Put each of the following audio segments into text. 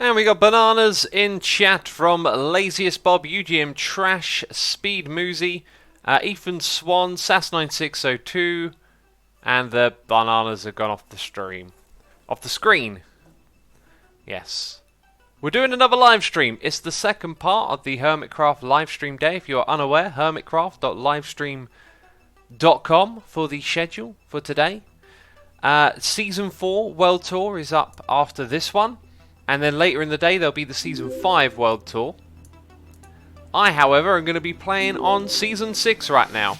And we got bananas in chat from Laziest Bob, UGM Trash, Speed Moozy, Ethan Swan, Sass9602, and the bananas have gone off the stream. Off the screen. Yes. We're doing another live stream. It's the second part of the Hermitcraft live stream day. If you're unaware, hermitcraft.livestream.com for the schedule for today. Season 4 World Tour is up after this one. And then later in the day, there'll be the Season 5 World Tour. I, however, am going to be playing on Season 6 right now.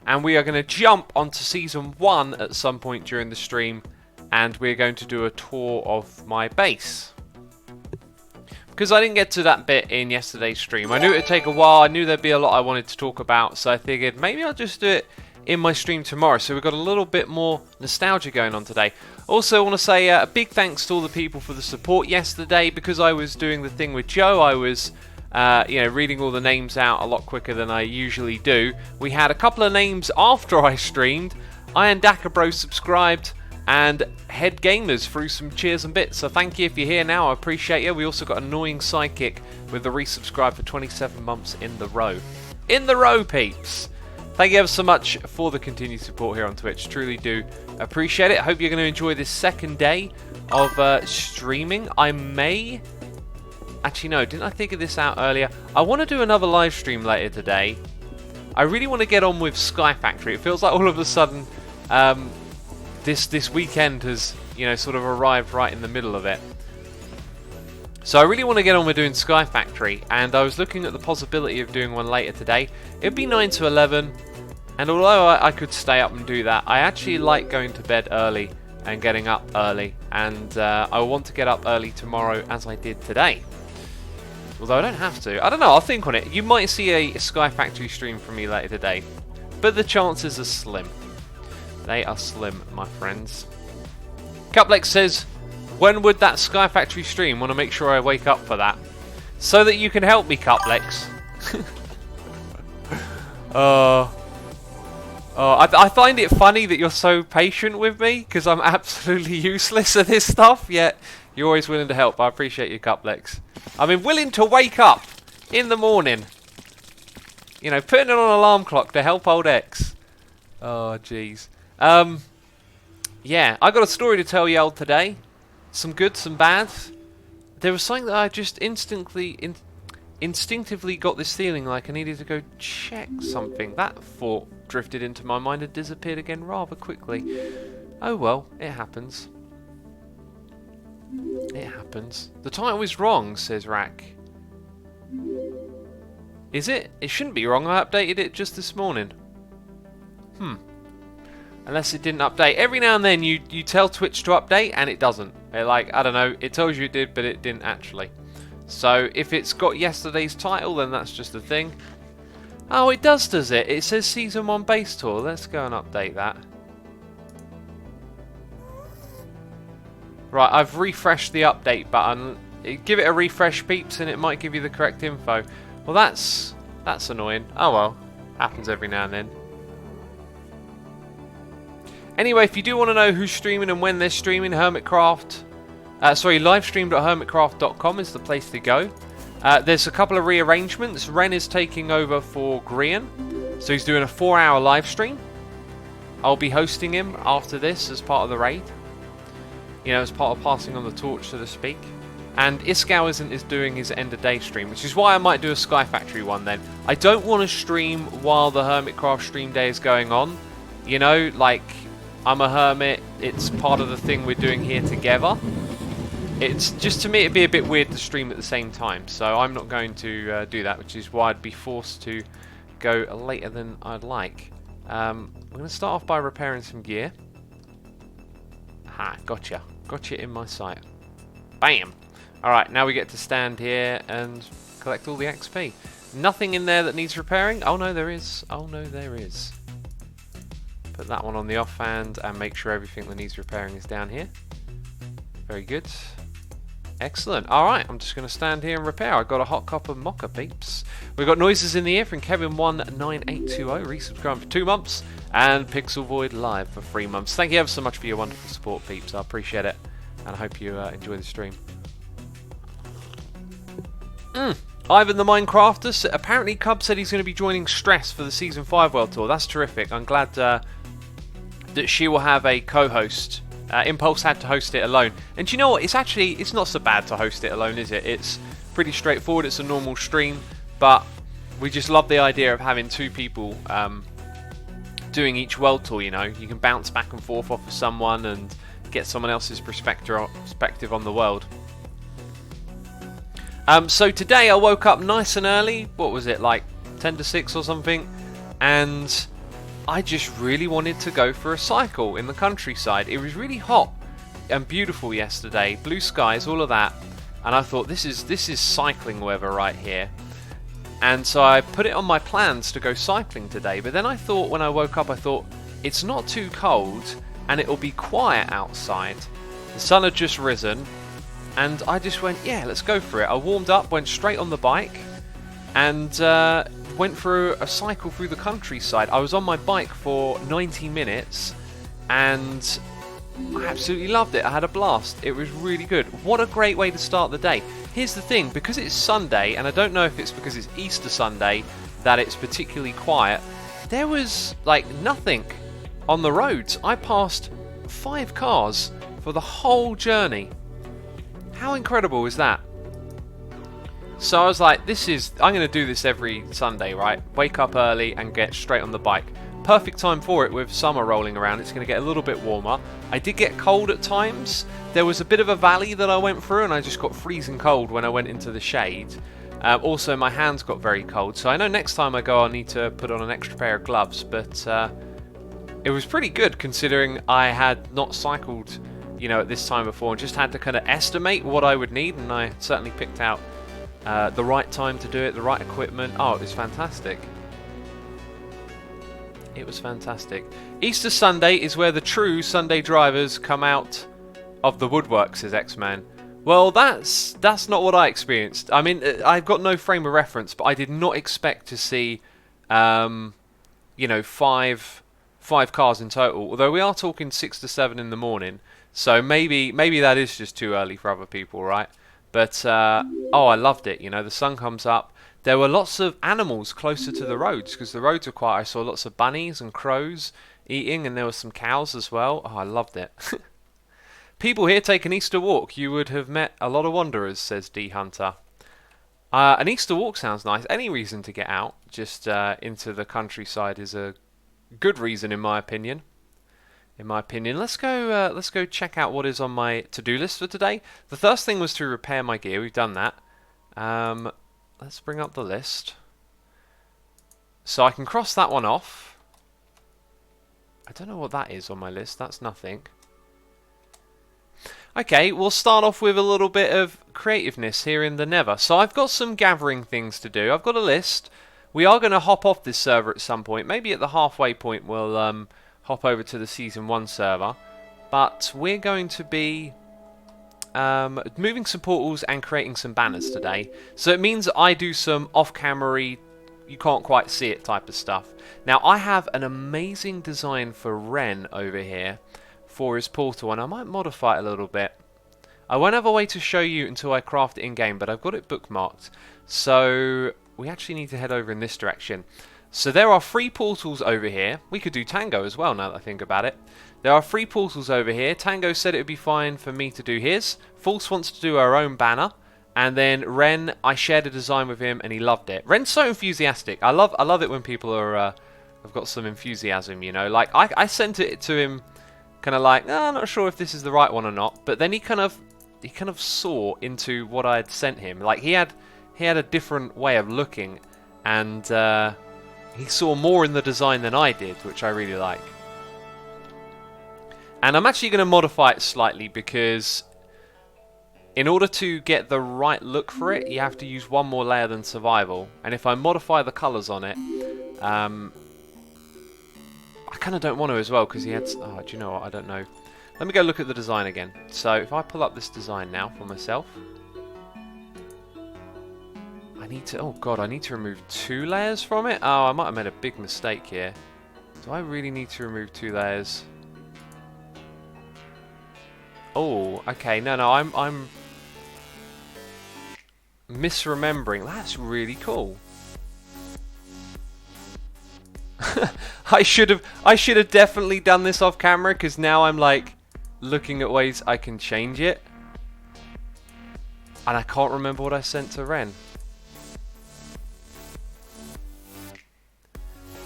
And we are going to jump onto Season 1 at some point during the stream. And we're going to do a tour of my base. Because I didn't get to that bit in yesterday's stream. I knew it would take a while. I knew there'd be a lot I wanted to talk about. So I figured maybe I'll just do it in my stream tomorrow. So we've got a little bit more nostalgia going on today. Also, I want to say a big thanks to all the people for the support yesterday. Because I was doing the thing with Joe, I was reading all the names out a lot quicker than I usually do. We had a couple of names after I streamed. Iron Dakabro subscribed, and Head Gamers threw some cheers and bits. So thank you if you're here now. I appreciate you. We also got Annoying Psychic with the resubscribe for 27 months in the row. In the row, peeps! Thank you ever so much for the continued support here on Twitch. Truly do appreciate it. Hope you're going to enjoy this second day of streaming. I may... Actually, no. Didn't I think of this out earlier? I want to do another live stream later today. I really want to get on with Sky Factory. It feels like all of a sudden this weekend has, sort of arrived right in the middle of it. So I really want to get on with doing Sky Factory, and I was looking at the possibility of doing one later today. It'd be 9 to 11, and although I could stay up and do that, I actually like going to bed early and getting up early, and I want to get up early tomorrow as I did today. Although I don't have to. I don't know, I'll think on it. You might see a Sky Factory stream from me later today, but the chances are slim. They are slim, my friends. Cuplex says, when would that Sky Factory stream? Want to make sure I wake up for that. So that you can help me, Cuplex. I find it funny that you're so patient with me, because I'm absolutely useless at this stuff, yet you're always willing to help. I appreciate you, Cuplex. I mean, willing to wake up in the morning. Putting on an alarm clock to help old X. Oh, jeez. Yeah, I got a story to tell y'all today. Some good, some bad. There was something that I just instinctively got this feeling like I needed to go check something. That thought drifted into my mind and disappeared again rather quickly. Oh well, it happens. It happens. The title is wrong, says Rack. Is it? It shouldn't be wrong. I updated it just this morning. Unless it didn't update. Every now and then you tell Twitch to update and it doesn't. I don't know, it tells you it did, but it didn't actually. So if it's got yesterday's title, then that's just a thing. Oh, it does it? It says Season 1 Base Tour. Let's go and update that. Right, I've refreshed the update button. Give it a refresh, peeps, and it might give you the correct info. Well, that's annoying. Oh well, happens every now and then. Anyway, if you do want to know who's streaming and when they're streaming, livestream.hermitcraft.com is the place to go. There's a couple of rearrangements. Ren is taking over for Grian, so he's doing a 4-hour live stream. I'll be hosting him after this as part of the raid. As part of passing on the torch, so to speak. And Iskau is doing his end of day stream, which is why I might do a Sky Factory one then. I don't want to stream while the Hermitcraft stream day is going on. I'm a hermit, it's part of the thing we're doing here together. It's just, to me, it'd be a bit weird to stream at the same time, so I'm not going to do that, which is why I'd be forced to go later than I'd like. I'm going to start off by repairing some gear. Gotcha. Gotcha in my sight. Bam! Alright, now we get to stand here and collect all the XP. Nothing in there that needs repairing? Oh no, there is. Oh no, there is. Put that one on the offhand and make sure everything that needs repairing is down here. Very good. Excellent. Alright, I'm just going to stand here and repair. I got a hot cup of mocha, peeps. We've got noises in the ear from Kevin19820, resubscribed for 2 months, and Pixel Void Live for 3 months. Thank you ever so much for your wonderful support, peeps. I appreciate it, and I hope you enjoy the stream. Ivan the Minecrafter. Apparently Cub said he's going to be joining Stress for the Season 5 World Tour. That's terrific. I'm glad that she will have a co-host. Impulse had to host it alone. And do you know what? It's not so bad to host it alone, is it? It's pretty straightforward. It's a normal stream. But we just love the idea of having two people doing each world tour, you know. You can bounce back and forth off of someone and get someone else's perspective on the world. So today I woke up nice and early. What was it, like 10 to 6 or something? And I just really wanted to go for a cycle in the countryside. It was really hot and beautiful yesterday. Blue skies, all of that. And I thought, this is cycling weather right here. And so I put it on my plans to go cycling today. But then I thought, when I woke up, I thought, it's not too cold and it'll be quiet outside. The sun had just risen. And I just went, yeah, let's go for it. I warmed up, went straight on the bike, and went for a cycle through the countryside. I was on my bike for 90 minutes, and I absolutely loved it. I had a blast. It was really good. What a great way to start the day. Here's the thing, because it's Sunday, and I don't know if it's because it's Easter Sunday that it's particularly quiet, there was, like, nothing on the roads. I passed 5 cars for the whole journey. How incredible is that? So I was like, I'm going to do this every Sunday, right? Wake up early and get straight on the bike. Perfect time for it with summer rolling around. It's going to get a little bit warmer. I did get cold at times. There was a bit of a valley that I went through and I just got freezing cold when I went into the shade. Also, my hands got very cold. So I know next time I go I'll need to put on an extra pair of gloves. But it was pretty good considering I had not cycled, you know, at this time before, and just had to kind of estimate what I would need, and I certainly picked out the right time to do it, the right equipment. Oh, it was fantastic. It was fantastic. Easter Sunday is where the true Sunday drivers come out of the woodwork, says X-Man. Well, that's not what I experienced. I mean, I've got no frame of reference, but I did not expect to see, you know, five cars in total. Although we are talking 6 to 7 in the morning. So maybe that is just too early for other people, right? But, oh, I loved it. You know, the sun comes up. There were lots of animals closer to the roads because the roads were quiet. I saw lots of bunnies and crows eating, and there were some cows as well. Oh, I loved it. People here take an Easter walk. You would have met a lot of wanderers, says D Hunter. An Easter walk sounds nice. Any reason to get out just into the countryside is a good reason, in my opinion. Let's go check out what is on my to-do list for today. The first thing was to repair my gear. We've done that. Let's bring up the list. So I can cross that one off. I don't know what that is on my list. That's nothing. Okay, we'll start off with a little bit of creativeness here in the Nether. So I've got some gathering things to do. I've got a list. We are going to hop off this server at some point. Maybe at the halfway point we'll hop over to the Season 1 server. But we're going to be moving some portals and creating some banners today. So it means I do some off-camera-y, you can't quite see it type of stuff. Now I have an amazing design for Ren over here for his portal, and I might modify it a little bit. I won't have a way to show you until I craft it in-game, but I've got it bookmarked. So we actually need to head over in this direction. So there are 3 portals over here. We could do Tango as well now that I think about it. There are 3 portals over here. Tango said it would be fine for me to do his. False wants to do her own banner. And then Ren, I shared a design with him and he loved it. Ren's so enthusiastic. I love it when people are have got some enthusiasm, you know. Like I sent it to him kind of like, oh, I'm not sure if this is the right one or not. But then he kind of saw into what I had sent him. Like he had a different way of looking, and he saw more in the design than I did, which I really like. And I'm actually going to modify it slightly because in order to get the right look for it, you have to use one more layer than survival. And if I modify the colours on it, I kind of don't want to as well because he had... Oh, do you know what? I don't know. Let me go look at the design again. So if I pull up this design now for myself... I need to... Oh god, I need to remove 2 layers from it? Oh, I might have made a big mistake here. Do I really need to remove 2 layers? Oh, okay. No, I'm... misremembering. That's really cool. I should have definitely done this off camera, because now I'm like looking at ways I can change it, and I can't remember what I sent to Ren.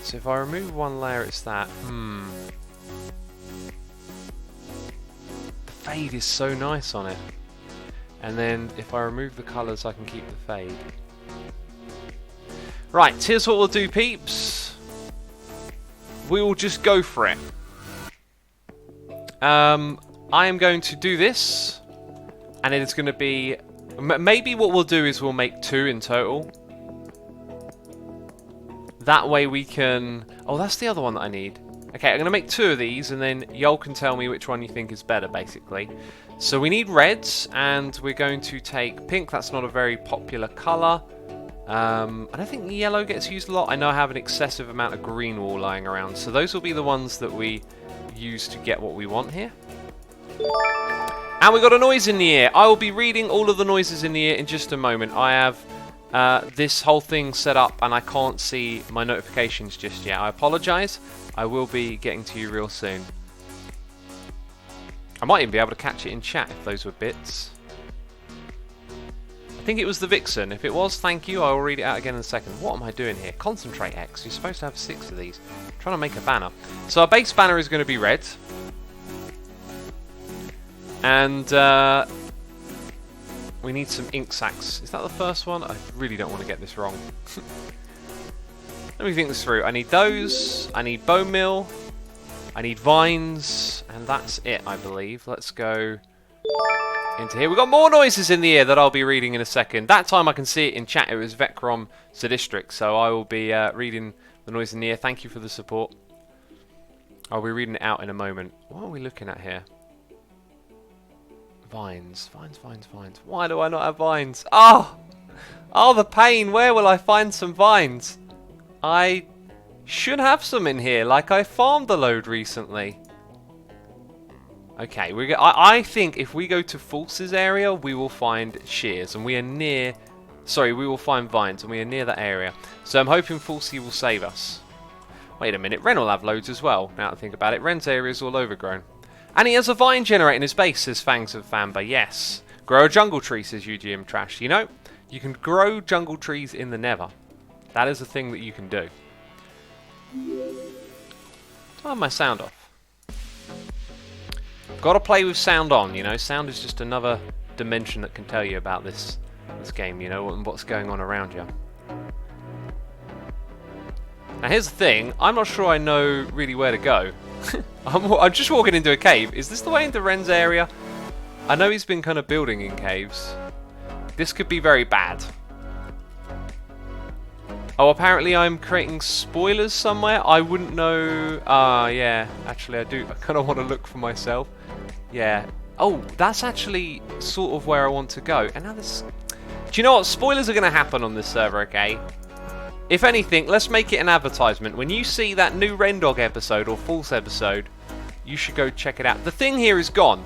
So if I remove one layer, it's that. The fade is so nice on it. And then if I remove the colours, I can keep the fade. Right, here's what we'll do, peeps. We will just go for it. I am going to do this, and it is going to be... Maybe what we'll do is we'll make 2 in total. That way we can... Oh, that's the other one that I need. Okay, I'm going to make 2 of these, and then y'all can tell me which one you think is better, basically. So we need reds, and we're going to take pink. That's not a very popular colour. I don't think yellow gets used a lot. I know I have an excessive amount of green wool lying around. So those will be the ones that we use to get what we want here. And we got a noise in the ear. I will be reading all of the noises in the ear in just a moment. I have... this whole thing set up and I can't see my notifications just yet. I apologise. I will be getting to you real soon. I might even be able to catch it in chat if those were bits. I think it was the Vixen. If it was, thank you. I will read it out again in a second. What am I doing here? Concentrate X. You're supposed to have 6 of these. I'm trying to make a banner. So our base banner is going to be red. And we need some ink sacs. Is that the first one? I really don't want to get this wrong. Let me think this through. I need those. I need bone meal. I need vines. And that's it, I believe. Let's go into here. We've got more noises in the ear that I'll be reading in a second. That time I can see it in chat. It was Vecrom Sadistric. So I will be reading the noise in the ear. Thank you for the support. I'll be reading it out in a moment. What are we looking at here? Vines, vines, vines, vines. Why do I not have vines? Oh! Oh, the pain. Where will I find some vines? I should have some in here, like I farmed a load recently. Okay, I think if we go to False's area, we will find shears, and we are near... Sorry, we will find vines, and we are near that area. So I'm hoping Falsey will save us. Wait a minute, Ren will have loads as well, now that I think about it. Ren's area is all overgrown. And he has a vine generator in his base, says Fangs of Famba. Yes. Grow a jungle tree, says UGM Trash. You know, you can grow jungle trees in the Nether. That is a thing that you can do. I have my sound off. Got to play with sound on, you know. Sound is just another dimension that can tell you about this game, you know, and what's going on around you. Now here's the thing. I'm not sure I know really where to go. I'm just walking into a cave. Is this the way into Ren's area? I know he's been kind of building in caves. This could be very bad. Oh, apparently I'm creating spoilers somewhere. I wouldn't know. Yeah. Actually, I do. I kind of want to look for myself. Yeah. Oh, that's actually sort of where I want to go. And now this... Do you know what? Spoilers are going to happen on this server, okay? If anything, let's make it an advertisement. When you see that new Rendog episode or False episode, you should go check it out. The thing here is gone.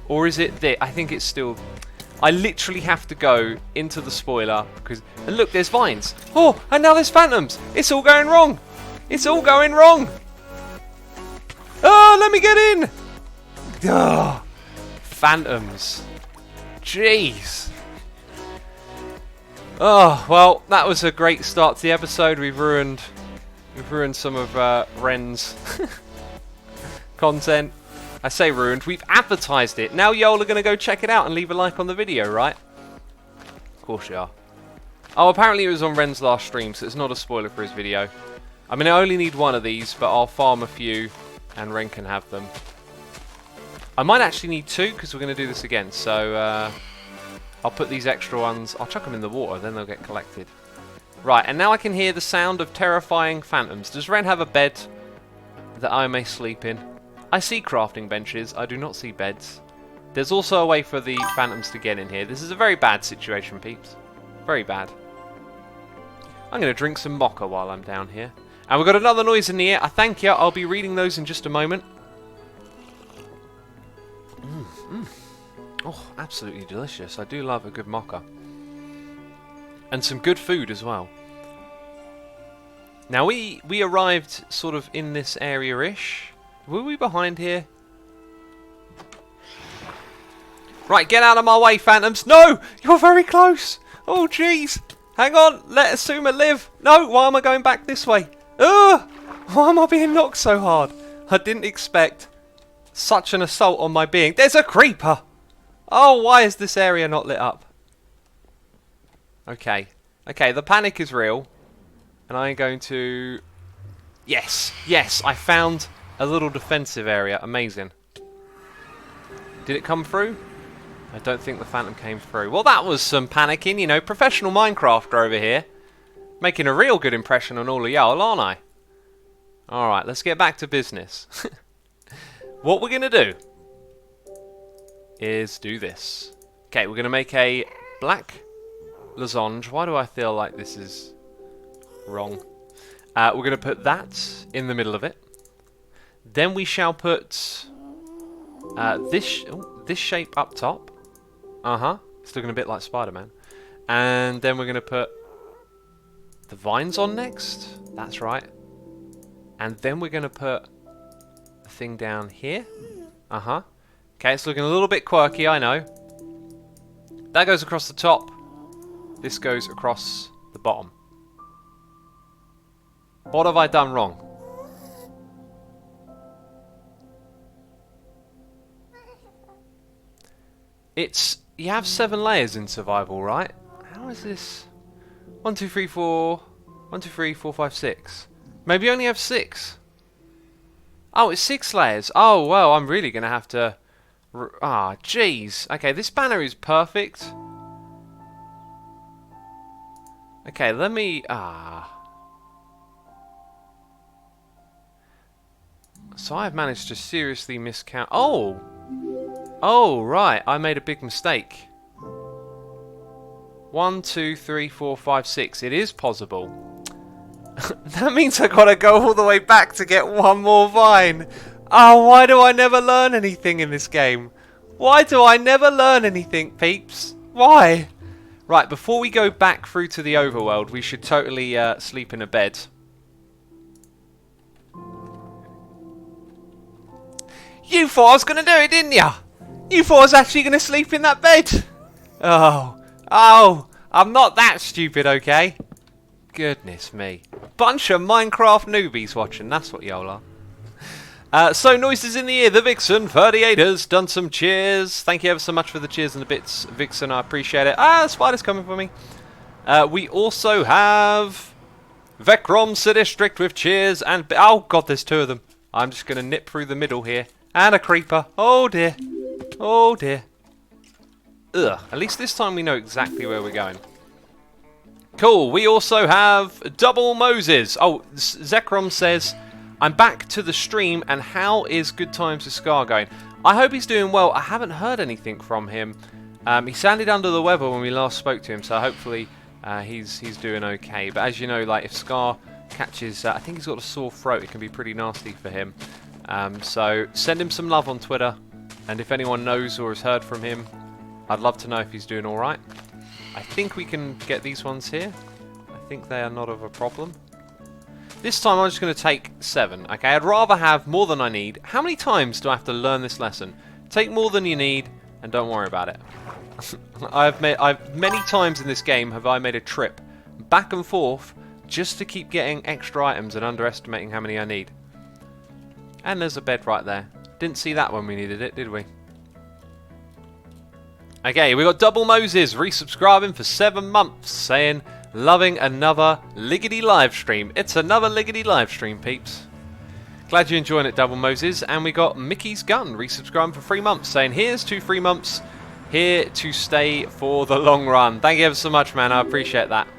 Or is it there? I think it's still... I literally have to go into the spoiler because... And look, there's vines. Oh, and now there's phantoms. It's all going wrong. It's all going wrong. Oh, let me get in. Oh, phantoms. Jeez. Oh, well, that was a great start to the episode. We've ruined some of Ren's content. I say ruined. We've advertised it. Now y'all are going to go check it out and leave a like on the video, right? Of course you are. Oh, apparently it was on Ren's last stream, so it's not a spoiler for his video. I mean, I only need one of these, but I'll farm a few and Ren can have them. I might actually need 2 because we're going to do this again, so... I'll put these extra ones, I'll chuck them in the water, then they'll get collected. Right, and now I can hear the sound of terrifying phantoms. Does Ren have a bed that I may sleep in? I see crafting benches, I do not see beds. There's also a way for the phantoms to get in here. This is a very bad situation, peeps. Very bad. I'm going to drink some mocha while I'm down here. And we've got another noise in the ear. I thank you, I'll be reading those in just a moment. Oh, absolutely delicious. I do love a good mocha. And some good food as well. Now we arrived sort of in this area-ish. Were we behind here? Right, get out of my way, phantoms. No! You're very close! Oh, jeez! Hang on, let Asuma live! No, why am I going back this way? Ugh! Why am I being knocked so hard? I didn't expect such an assault on my being. There's a creeper! Oh, why is this area not lit up? Okay. Okay, the panic is real. And I'm going to... Yes! Yes! I found a little defensive area. Amazing. Did it come through? I don't think the phantom came through. Well, that was some panicking, you know. Professional Minecrafter over here. Making a real good impression on all of y'all, aren't I? Alright, let's get back to business. What we're going to do is do this. Okay, we're going to make a black losange. Why do I feel like this is wrong? We're going to put that in the middle of it. Then we shall put this shape up top. It's looking a bit like Spider-Man. And then we're going to put the vines on next. That's right. And then we're going to put the thing down here. Okay, it's looking a little bit quirky, I know. That goes across the top. This goes across the bottom. What have I done wrong? You have 7 layers in survival, right? How is this? 1, 2, 3, 4. 1, 2, 3, 4, 5, 6. Maybe you only have 6. Oh, it's 6 layers. Oh, well, I'm really going to have to... Ah, jeez. Okay, this banner is perfect. Okay, let me... So I've managed to seriously miscount... Oh! Oh, right. I made a big mistake. 1, 2, 3, 4, 5, 6. It is possible. That means I gotta go all the way back to get one more vine. Oh, why do I never learn anything in this game? Why do I never learn anything, peeps? Why? Right, before we go back through to the overworld, we should totally sleep in a bed. You thought I was going to do it, didn't you? You thought I was actually going to sleep in that bed? Oh, I'm not that stupid, okay? Goodness me. Bunch of Minecraft newbies watching, that's what y'all are. So, noises in the ear, the Vixen 38 has done some cheers. Thank you ever so much for the cheers and the bits, Vixen, I appreciate it. Spider's coming for me. We also have Vecrom District with cheers and... Oh god, there's 2 of them. I'm just going to nip through the middle here. And a creeper. Oh dear. Oh dear. Ugh. At least this time we know exactly where we're going. Cool. We also have Double Moses. Oh, Zekrom says, I'm back to the stream, and how is Good Times with Scar going? I hope he's doing well. I haven't heard anything from him. He sounded under the weather when we last spoke to him, so hopefully he's doing okay. But as you know, like if Scar catches, I think he's got a sore throat. It can be pretty nasty for him. So send him some love on Twitter, and if anyone knows or has heard from him, I'd love to know if he's doing all right. I think we can get these ones here. I think they are not of a problem. This time I'm just going to take 7. Okay, I'd rather have more than I need. How many times do I have to learn this lesson? Take more than you need, and don't worry about it. Many times in this game have I made a trip back and forth just to keep getting extra items and underestimating how many I need. And there's a bed right there. Didn't see that when we needed it, did we? Okay, we got Double Moses resubscribing for 7 months, saying, loving another Liggity live stream. It's another Liggity live stream, peeps. Glad you're enjoying it, Double Moses. And we got Mickey's Gun resubscribing for 3 months, saying, here's 2 free months, here to stay for the long run. Thank you ever so much, man. I appreciate that.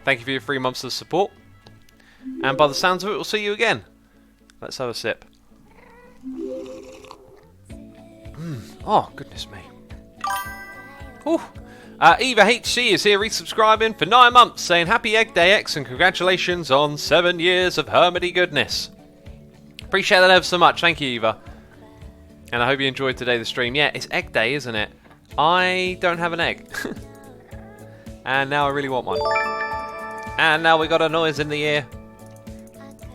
Thank you for your 3 months of support. And by the sounds of it, we'll see you again. Let's have a sip. Oh, goodness me. Ooh. Eva HC is here resubscribing for 9 months, saying Happy Egg Day X and congratulations on 7 years of hermity goodness. Appreciate that ever so much. Thank you, Eva. And I hope you enjoyed today the stream. Yeah, it's Egg Day, isn't it? I don't have an egg. And now I really want one. And now we got a noise in the ear.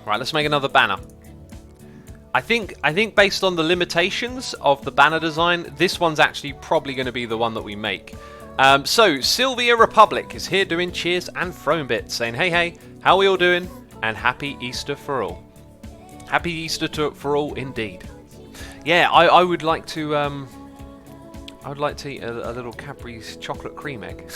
Right, let's make another banner. I think based on the limitations of the banner design, this one's actually probably going to be the one that we make. So, Sylvia Republic is here doing cheers and throwing bits, saying, hey, how are we all doing? And happy Easter for all. Happy Easter for all, indeed. Yeah, I would like to, eat a little Cadbury's chocolate cream egg.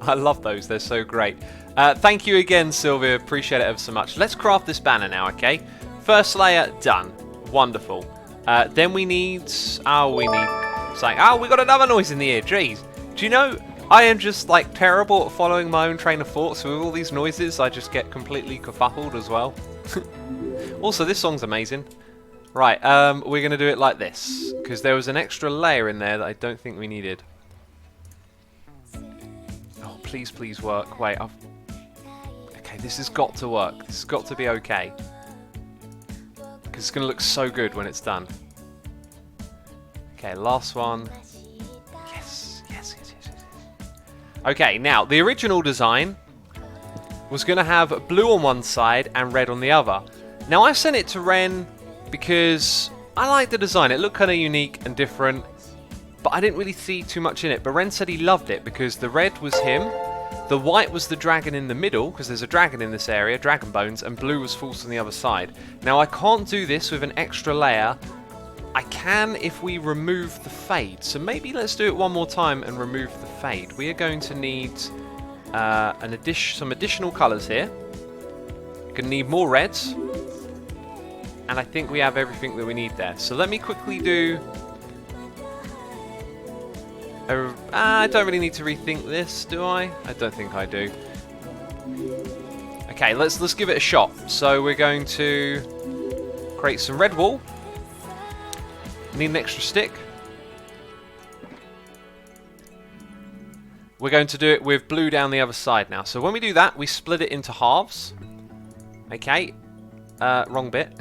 I love those, they're so great. Thank you again, Sylvia, appreciate it ever so much. Let's craft this banner now, okay? First layer, done. Wonderful. Then we need... we got another noise in the ear, jeez. Do you know, I am just like terrible at following my own train of thought, so with all these noises I just get completely kerfuffled as well. Also, this song's amazing. Right, we're going to do it like this, because there was an extra layer in there that I don't think we needed. Oh, please work. Wait, okay, this has got to work. This has got to be okay. Because it's going to look so good when it's done. Okay, last one. Yes. Okay, now, the original design was going to have blue on one side and red on the other. Now, I sent it to Ren because I like the design. It looked kind of unique and different, but I didn't really see too much in it. But Ren said he loved it because the red was him, the white was the dragon in the middle, because there's a dragon in this area, dragon bones, and blue was false on the other side. Now, I can't do this with an extra layer. I can if we remove the fade. So maybe let's do it one more time and remove the fade. We are going to need some additional colours here. We're going to need more reds. And I think we have everything that we need there. So let me quickly do... I don't really need to rethink this, do I? I don't think I do. Okay, let's give it a shot. So we're going to create some red wool. Need an extra stick. We're going to do it with blue down the other side now. So when we do that, we split it into halves. Okay. Wrong bit.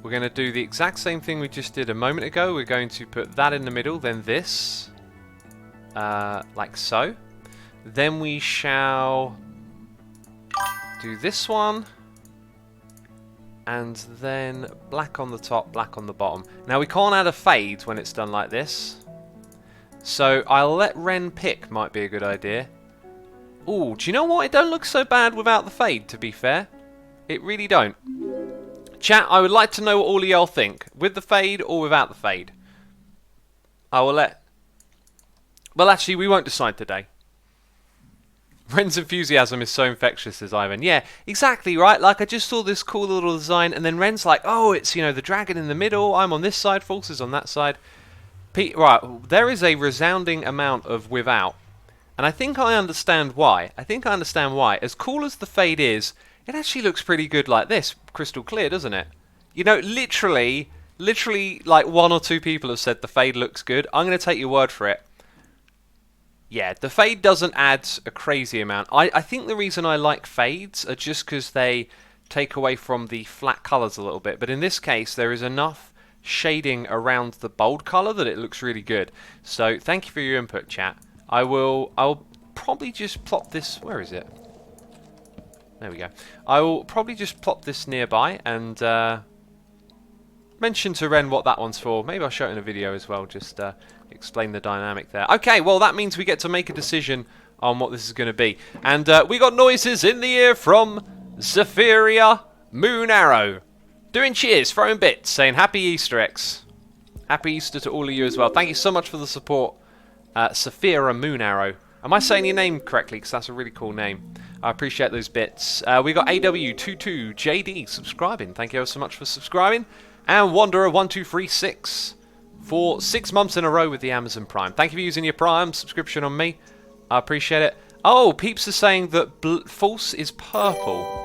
We're going to do the exact same thing we just did a moment ago. We're going to put that in the middle, then this. Like so. Then we shall do this one. And then black on the top, black on the bottom. Now we can't add a fade when it's done like this. So I'll let Ren pick, might be a good idea. Ooh, do you know what? It don't look so bad without the fade, to be fair. It really don't. Chat, I would like to know what all of y'all think. With the fade or without the fade? I will let... Well, actually, we won't decide today. Ren's enthusiasm is so infectious, says Ivan. Yeah, exactly, right? Like, I just saw this cool little design, and then Ren's like, oh, it's, you know, the dragon in the middle, I'm on this side, False is on that side. Right, there is a resounding amount of without, and I think I understand why. As cool as the fade is, it actually looks pretty good like this, crystal clear, doesn't it? You know, literally, like 1 or 2 people have said the fade looks good. I'm going to take your word for it. Yeah, the fade doesn't add a crazy amount. I think the reason I like fades are just because they take away from the flat colours a little bit. But in this case, there is enough shading around the bold colour that it looks really good. So thank you for your input, chat. I'll probably just plop this... Where is it? There we go. I will probably just plop this nearby and mention to Ren what that one's for. Maybe I'll show it in a video as well, just explain the dynamic there. Okay, well that means we get to make a decision on what this is going to be. And we got noises in the ear from Zephyria Moon Arrow. Doing cheers, throwing bits, saying Happy Easter eggs. Happy Easter to all of you as well. Thank you so much for the support, Zephyria Moon Arrow. Am I saying your name correctly? Because that's a really cool name. I appreciate those bits. We got AW22JD subscribing. Thank you so much for subscribing. And Wanderer1236 for 6 months in a row with the Amazon Prime. Thank you for using your Prime subscription on me. I appreciate it. Oh, Peeps is saying that False is purple.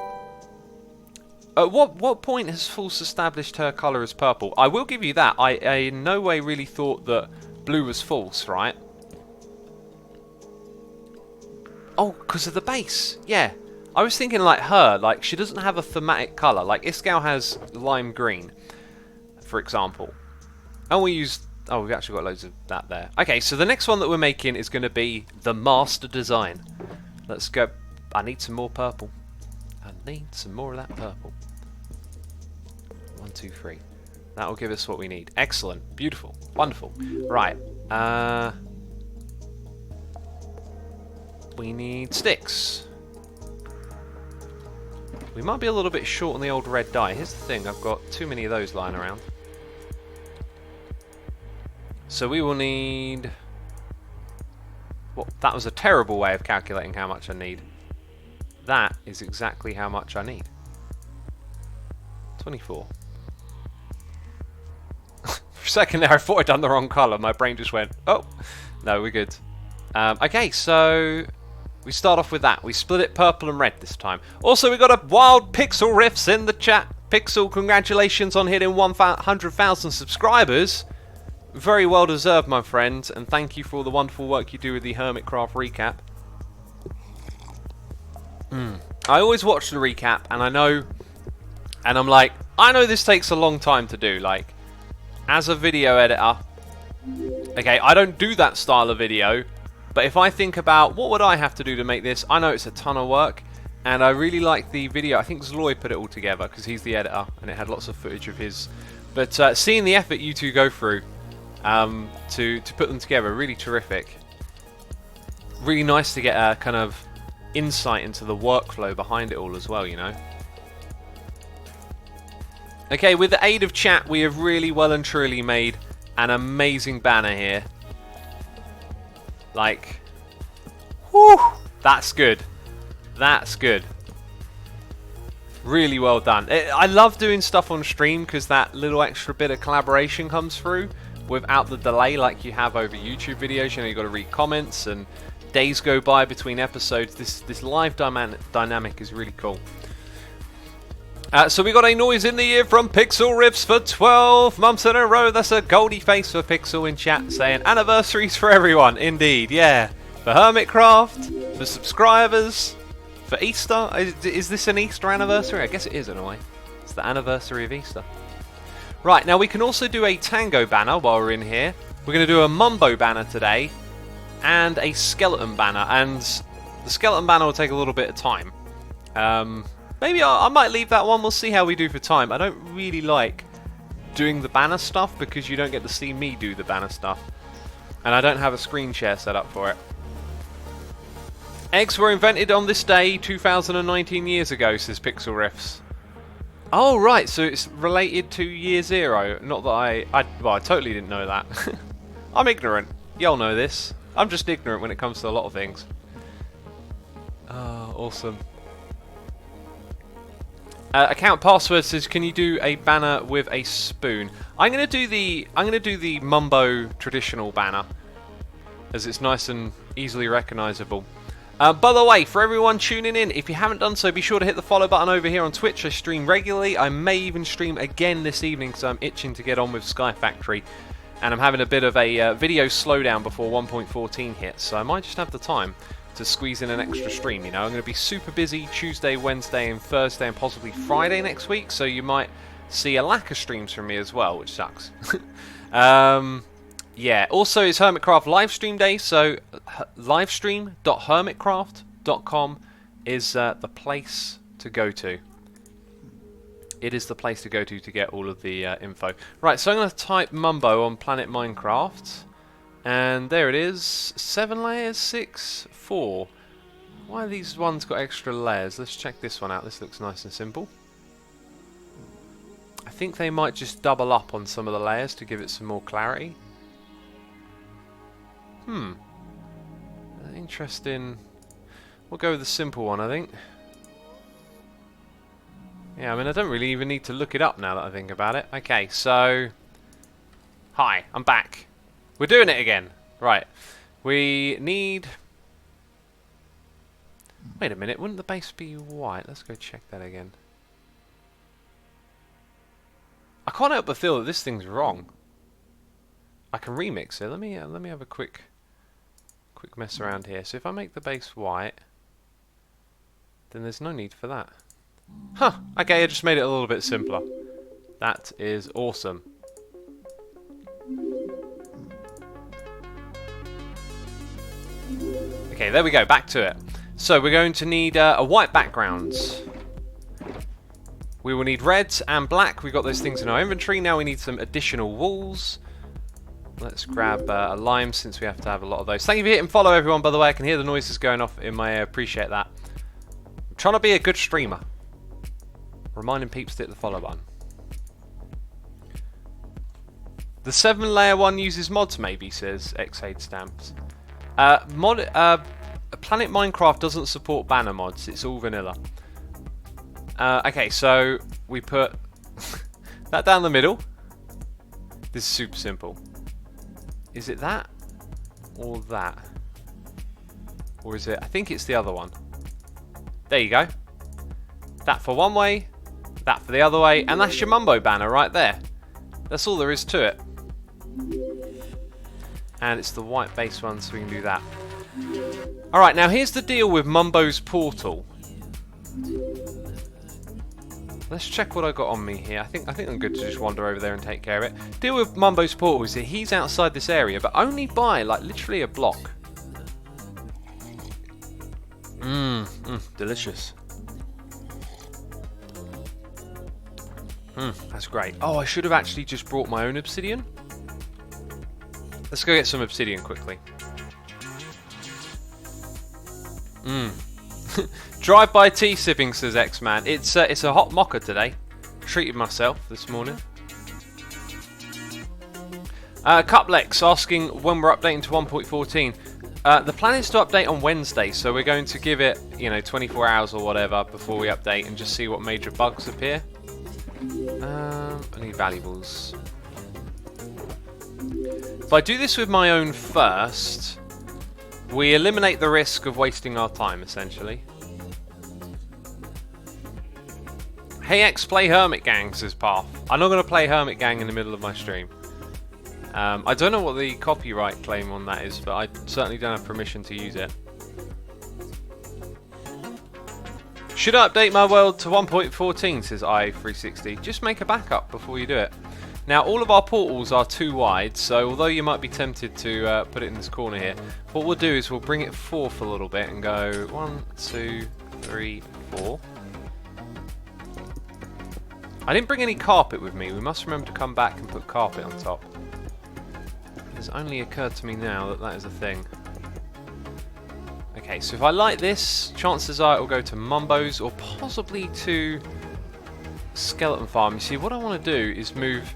At what point has False established her colour as purple? I will give you that. I in no way really thought that blue was False, right? Oh, because of the base. Yeah. I was thinking like her. Like, she doesn't have a thematic colour. Like, Iskall has lime green, for example. And we used... Oh, we've actually got loads of that there. Okay, so the next one that we're making is going to be the master design. Let's go. I need some more purple. I need some more of that purple. 1, 2, 3. That will give us what we need. Excellent. Beautiful. Wonderful. Right. We need sticks. We might be a little bit short on the old red dye. Here's the thing. I've got too many of those lying around. So we will need... Well, that was a terrible way of calculating how much I need. That is exactly how much I need. 24. For a second there, I thought I'd done the wrong colour. My brain just went, oh, no, we're good. Okay, so we start off with that. We split it purple and red this time. Also, we got a wild Pixel Riffs in the chat. Pixel, congratulations on hitting 100,000 subscribers. Very well deserved, my friend, and thank you for all the wonderful work you do with the Hermitcraft recap. I always watch the recap, and I know, and I'm like, I know this takes a long time to do. Like, as a video editor, okay, I don't do that style of video, but if I think about what would I have to do to make this, I know it's a ton of work, and I really like the video. I think Zloy put it all together because he's the editor, and it had lots of footage of his. But seeing the effort you two go through to put them together, really terrific. Really nice to get a kind of insight into the workflow behind it all as well, you know. Okay, with the aid of chat, we have really well and truly made an amazing banner here. Like, whew, that's good. That's good. Really well done. I love doing stuff on stream because that little extra bit of collaboration comes through without the delay like you have over YouTube videos. You know, you've got to read comments and days go by between episodes. This live dynamic is really cool. So we got a noise in the ear from Pixel Riffs for 12 months in a row. That's a goldy face for Pixel in chat saying anniversaries for everyone. Indeed, yeah. For Hermitcraft, for subscribers, for Easter. Is this an Easter anniversary? I guess it is in a way. It's the anniversary of Easter. Right, now we can also do a Tango Banner while we're in here. We're going to do a Mumbo Banner today and a Skeleton Banner. And the Skeleton Banner will take a little bit of time. Maybe I might leave that one. We'll see how we do for time. I don't really like doing the banner stuff because you don't get to see me do the banner stuff. And I don't have a screen share set up for it. Eggs were invented on this day 2019 years ago, says Pixel Riffs. Oh, right, so it's related to year 0. Not that I totally didn't know that. I'm ignorant. Y'all know this. I'm just ignorant when it comes to a lot of things. Oh, awesome. Account password says, "Can you do a banner with a spoon?" I'm gonna do the Mumbo traditional banner, as it's nice and easily recognisable. By the way, for everyone tuning in, if you haven't done so, be sure to hit the follow button over here on Twitch. I stream regularly. I may even stream again this evening because I'm itching to get on with Sky Factory. And I'm having a bit of a video slowdown before 1.14 hits, so I might just have the time to squeeze in an extra stream, you know. I'm going to be super busy Tuesday, Wednesday, and Thursday, and possibly Friday next week, so you might see a lack of streams from me as well, which sucks. Yeah, also it's Hermitcraft livestream day, so livestream.hermitcraft.com is the place to go to. It is the place to go to get all of the info. Right, so I'm going to type Mumbo on Planet Minecraft, and there it is. 7 layers, 6, 4. Why have these ones got extra layers? Let's check this one out. This looks nice and simple. I think they might just double up on some of the layers to give it some more clarity. Interesting. We'll go with the simple one, I think. Yeah, I mean, I don't really even need to look it up now that I think about it. Okay, so... Hi, I'm back. We're doing it again. Right. We need... Wait a minute, wouldn't the base be white? Let's go check that again. I can't help but feel that this thing's wrong. I can remix it. Let me have a quick mess around here. So if I make the base white, then there's no need for that. Huh, okay, I just made it a little bit simpler. That is awesome. Okay, there we go, back to it. So we're going to need a white background. We will need red and black. We've got those things in our inventory. Now we need some additional walls. Let's grab a lime since we have to have a lot of those. Thank you for hitting follow, everyone, by the way. I can hear the noises going off in my ear. Appreciate that. I'm trying to be a good streamer. Reminding peeps to hit the follow button. The 7-layer one uses mods, maybe, says Xade Stamps. Planet Minecraft doesn't support banner mods. It's all vanilla. Okay, so we put that down the middle. This is super simple. Is it that? Or that? Or is it... I think it's the other one. There you go. That for one way, that for the other way, and that's your Mumbo banner right there. That's all there is to it. And it's the white base one, so we can do that. Alright, now here's the deal with Mumbo's portal. Let's check what I got on me here. I think I'm good to just wander over there and take care of it. Deal with Mumbo's portal is that he's outside this area, but only by like literally a block. Delicious. That's great. Oh, I should have actually just brought my own obsidian. Let's go get some obsidian quickly. Drive-by tea sipping, says X-Man. It's a hot mocha today. Treated myself this morning. Cuplex asking when we're updating to 1.14. The plan is to update on Wednesday, so we're going to give it, 24 hours or whatever before we update and just see what major bugs appear. I need valuables. If I do this with my own first, we eliminate the risk of wasting our time, essentially. Hey X, play Hermit Gang, says Path. I'm not going to play Hermit Gang in the middle of my stream. I don't know what the copyright claim on that is, but I certainly don't have permission to use it. Should I update my world to 1.14, says I360. Just make a backup before you do it. Now, all of our portals are too wide, so although you might be tempted to put it in this corner here, what we'll do is we'll bring it forth a little bit and go 1, 2, 3, 4. I didn't bring any carpet with me. We must remember to come back and put carpet on top. It's only occurred to me now that that is a thing. Okay, so if I like this, chances are it will go to Mumbo's or possibly to Skeleton Farm. You see, what I want to do is move...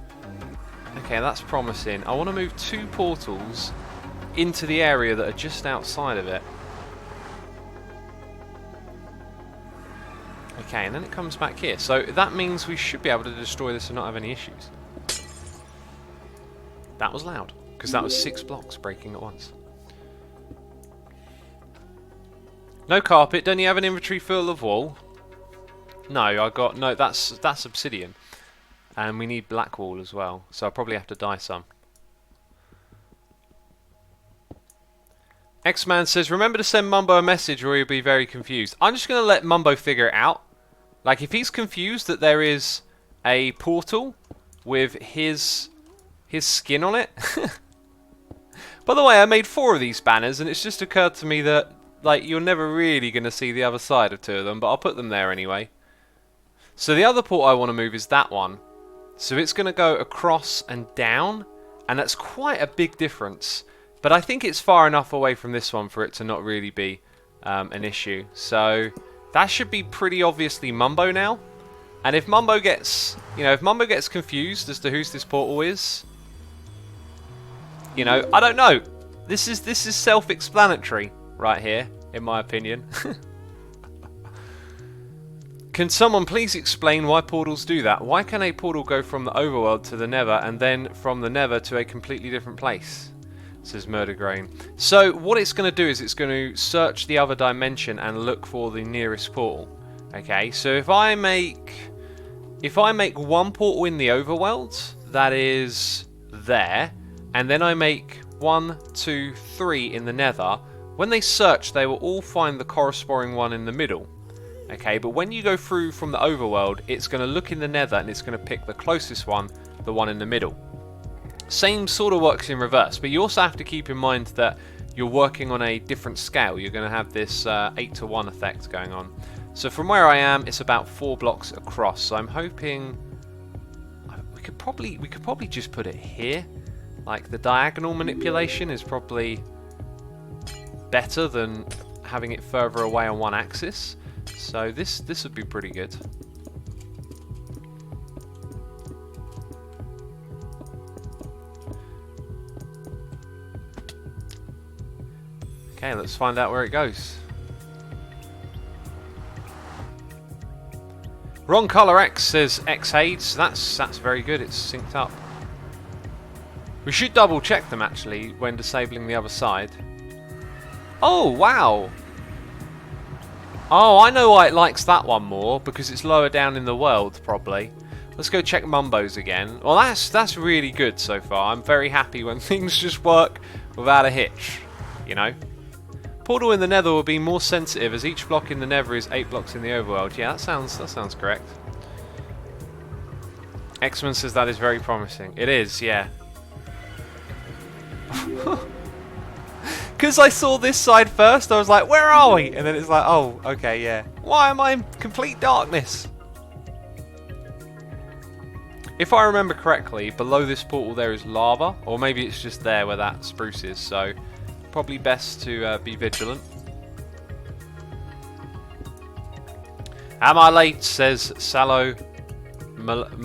Okay, that's promising. I want to move 2 portals into the area that are just outside of it. Okay, and then it comes back here. So that means we should be able to destroy this and not have any issues. That was loud, because that was 6 blocks breaking at once. No carpet. Don't you have an inventory full of wool? No, I got... No, that's obsidian. And we need black wool as well. So I'll probably have to dye some. X-Man says, remember to send Mumbo a message or he'll be very confused. I'm just going to let Mumbo figure it out. Like, if he's confused that there is a portal with his skin on it. By the way, I made 4 of these banners and it's just occurred to me that, like, you're never really going to see the other side of 2 of them, but I'll put them there anyway. So the other portal I want to move is that one. So it's going to go across and down, and that's quite a big difference. But I think it's far enough away from this one for it to not really be an issue. So that should be pretty obviously Mumbo now. And if Mumbo gets, if Mumbo gets confused as to whose this portal is, I don't know. This is self-explanatory right here, in my opinion. Can someone please explain why portals do that? Why can a portal go from the overworld to the nether and then from the nether to a completely different place? Says Murder Grain. So what it's going to do is it's going to search the other dimension and look for the nearest portal. Okay, so if I make one portal in the overworld that is there, and then I make 1, 2, 3 in the nether, when they search they will all find the corresponding one in the middle. Okay, but when you go through from the overworld, it's going to look in the nether and it's going to pick the closest one, the one in the middle. Same sort of works in reverse, but you also have to keep in mind that you're working on a different scale. You're going to have this 8:1 effect going on. So from where I am, it's about 4 blocks across. So I'm hoping we could probably just put it here. Like the diagonal manipulation is probably better than having it further away on one axis. So this would be pretty good. Okay, let's find out where it goes. Wrong color X says X-Hades. That's very good. It's synced up. We should double check them actually when disabling the other side. Oh wow! Oh, I know why it likes that one more, because it's lower down in the world probably. Let's go check Mumbo's again. Well, that's really good so far. I'm very happy when things just work without a hitch. You know. Portal in the Nether will be more sensitive as each block in the Nether is 8 blocks in the Overworld. Yeah, that sounds correct. X-Men says that is very promising. It is, yeah. Because I saw this side first, I was like, where are we? And then it's like, oh, okay, yeah. Why am I in complete darkness? If I remember correctly, below this portal there is lava. Or maybe it's just there where that spruce is, so probably best to be vigilant. Am I late? Says Salo Malove.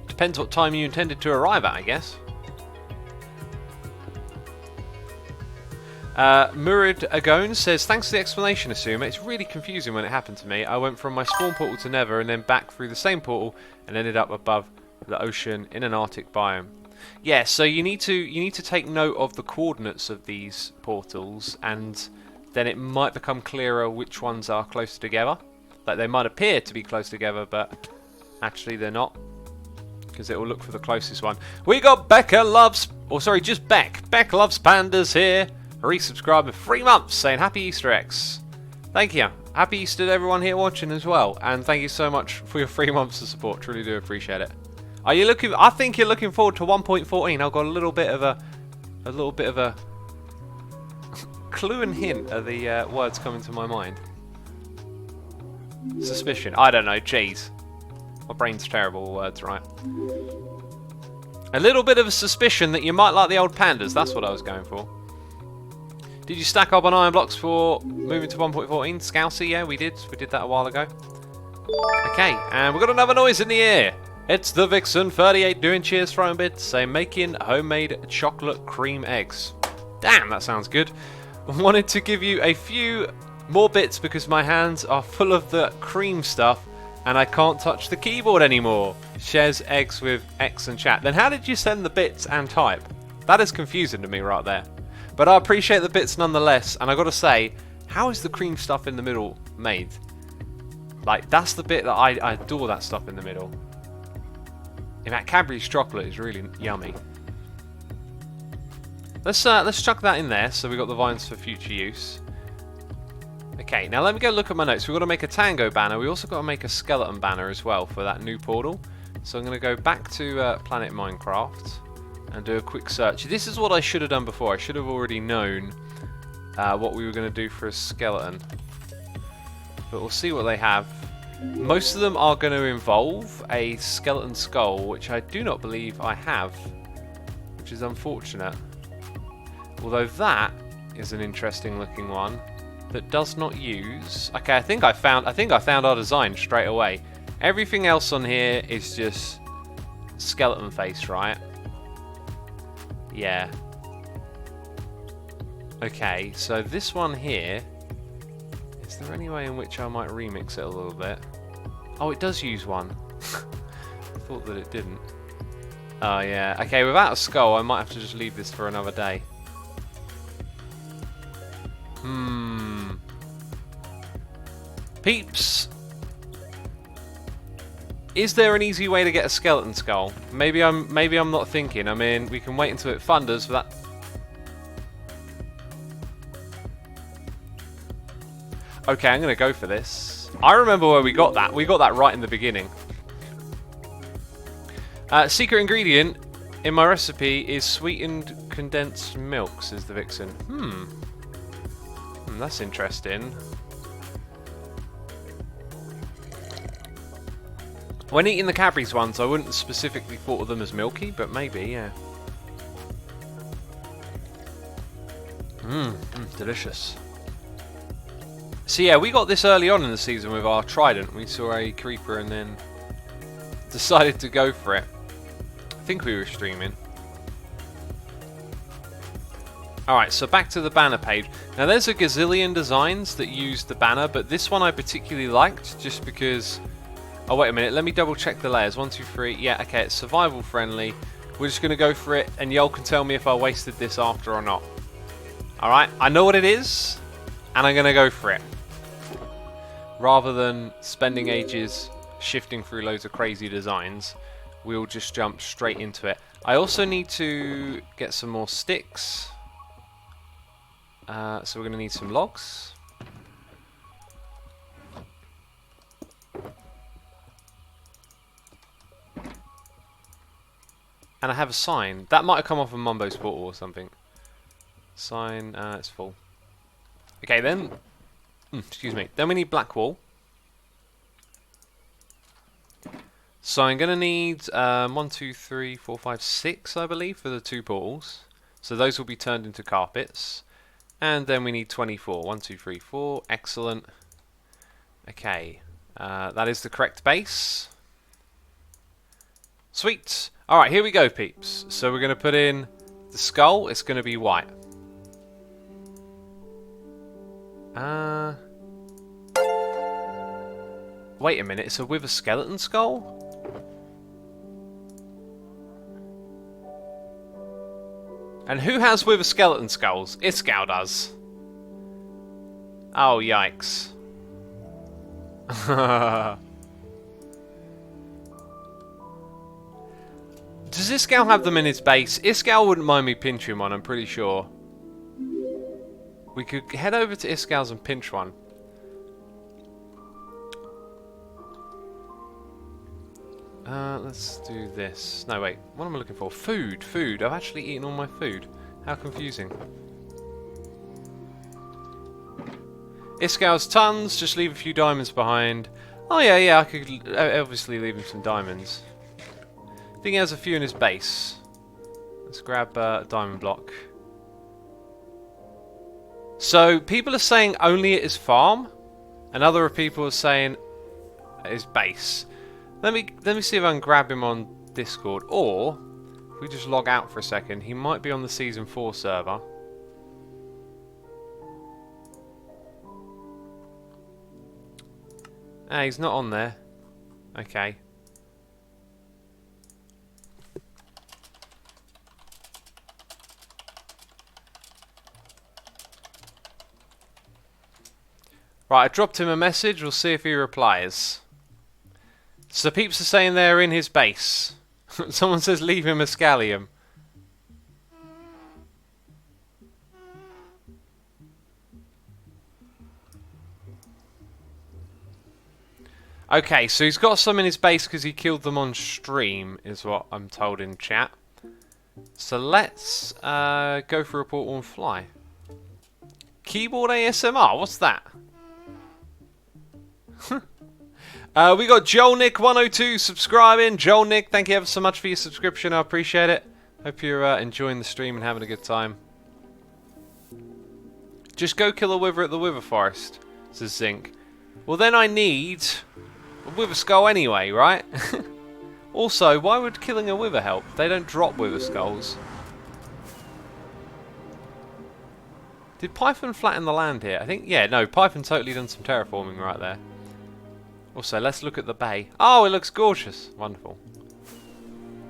Depends what time you intended to arrive at, I guess. Murid Agone says, thanks for the explanation, Asuma. It's really confusing when it happened to me. I went from my spawn portal to Nether and then back through the same portal and ended up above the ocean in an Arctic biome. Yeah, so you need to take note of the coordinates of these portals, and then it might become clearer which ones are closer together. Like they might appear to be close together, but actually they're not, because it will look for the closest one. We got Becca loves, or sorry, just Beck. Beck loves pandas here. Resubscribing 3 months, saying happy Easter eggs. Thank you. Happy Easter to everyone here watching as well, and thank you so much for your 3 months of support. Truly do appreciate it. Are you looking? I think you're looking forward to 1.14. I've got a little bit of a clue and hint of the words coming to my mind. Suspicion. I don't know. Jeez, my brain's terrible with words, right? A little bit of a suspicion that you might like the old pandas. That's what I was going for. Did you stack up on iron blocks for moving to 1.14? Scousey, yeah, we did. We did that a while ago. Okay, and we've got another noise in the air. It's the Vixen 38 doing cheers throwing bits, saying making homemade chocolate cream eggs. Damn, that sounds good. Wanted to give you a few more bits because my hands are full of the cream stuff and I can't touch the keyboard anymore. Shares eggs with X and chat. Then how did you send the bits and type? That is confusing to me right there. But I appreciate the bits nonetheless, and I gotta say, how is the cream stuff in the middle made? Like, that's the bit that I adore, that stuff in the middle. In fact, Cadbury's chocolate is really yummy. Let's chuck that in there, so we've got the vines for future use. Okay, now let me go look at my notes. We've got to make a Tango banner. We also got to make a skeleton banner as well for that new portal. So I'm going to go back to Planet Minecraft and do a quick search. This is what I should have done before. I should have already known what we were going to do for a skeleton. But we'll see what they have. Most of them are going to involve a skeleton skull, which I do not believe I have, which is unfortunate. Although that is an interesting looking one that does not use. Okay, I think I found our design straight away. Everything else on here is just skeleton face, right? Yeah. Okay, so this one here, is there any way in which I might remix it a little bit? Oh, it does use one. I thought that it didn't. Oh yeah, okay, without a skull I might have to just leave this for another day. Peeps, is there an easy way to get a skeleton skull? Maybe I'm not thinking. I mean, we can wait until it thunders for that. Okay, I'm gonna go for this. I remember where we got that. We got that right in the beginning. Secret ingredient in my recipe is sweetened condensed milk, says the Vixen. That's interesting. When eating the Cadbury's ones, I wouldn't specifically thought of them as milky, but maybe, yeah. Delicious. So yeah, we got this early on in the season with our trident. We saw a creeper and then decided to go for it. I think we were streaming. Alright, so back to the banner page. Now there's a gazillion designs that use the banner, but this one I particularly liked just because... Oh, wait a minute, let me double check the layers. 1, 2, 3. Yeah, okay, it's survival friendly. We're just going to go for it, and y'all can tell me if I wasted this after or not. Alright, I know what it is, and I'm going to go for it. Rather than spending ages shifting through loads of crazy designs, we'll just jump straight into it. I also need to get some more sticks. So we're going to need some logs. And I have a sign. That might have come off of Mumbo's portal or something. Sign, it's full. Okay, then... excuse me. Then we need black wool. So I'm going to need 1, 2, 3, 4, 5, 6, I believe, for the 2 portals. So those will be turned into carpets. And then we need 24. 1, 2, 3, 4. Excellent. Okay. That is the correct base. Sweet. Alright, here we go, peeps. So we're going to put in the skull. It's going to be white. Wait a minute. It's with a skeleton skull? And who has with a skeleton skulls? Iskall does. Oh, yikes. Does Iskall have them in his base? Iskall wouldn't mind me pinching one, I'm pretty sure. We could head over to Iskall's and pinch one. Let's do this. No, wait. What am I looking for? Food. Food. I've actually eaten all my food. How confusing. Iskall's tons. Just leave a few diamonds behind. Oh, yeah. I could obviously leave him some diamonds. I think he has a few in his base. Let's grab a diamond block. So, people are saying only at his farm, and other people are saying at his base. Let me see if I can grab him on Discord, or if we just log out for a second, he might be on the Season 4 server. Ah, he's not on there. Okay. Right, I dropped him a message. We'll see if he replies. So peeps are saying they're in his base. Someone says leave him a scallium. Okay, so he's got some in his base because he killed them on stream, is what I'm told in chat. So let's go for a portal and fly. Keyboard ASMR, what's that? We got JoelNick102 subscribing. JoelNick, thank you ever so much for your subscription. I appreciate it. Hope you're enjoying the stream and having a good time. Just go kill a wither at the wither forest, says Zinc. Well, then I need a wither skull anyway, right? Also, why would killing a wither help? They don't drop wither skulls. Did Python flatten the land here? I think, yeah, no, Python totally done some terraforming right there. Also, let's look at the bay. Oh, it looks gorgeous. Wonderful.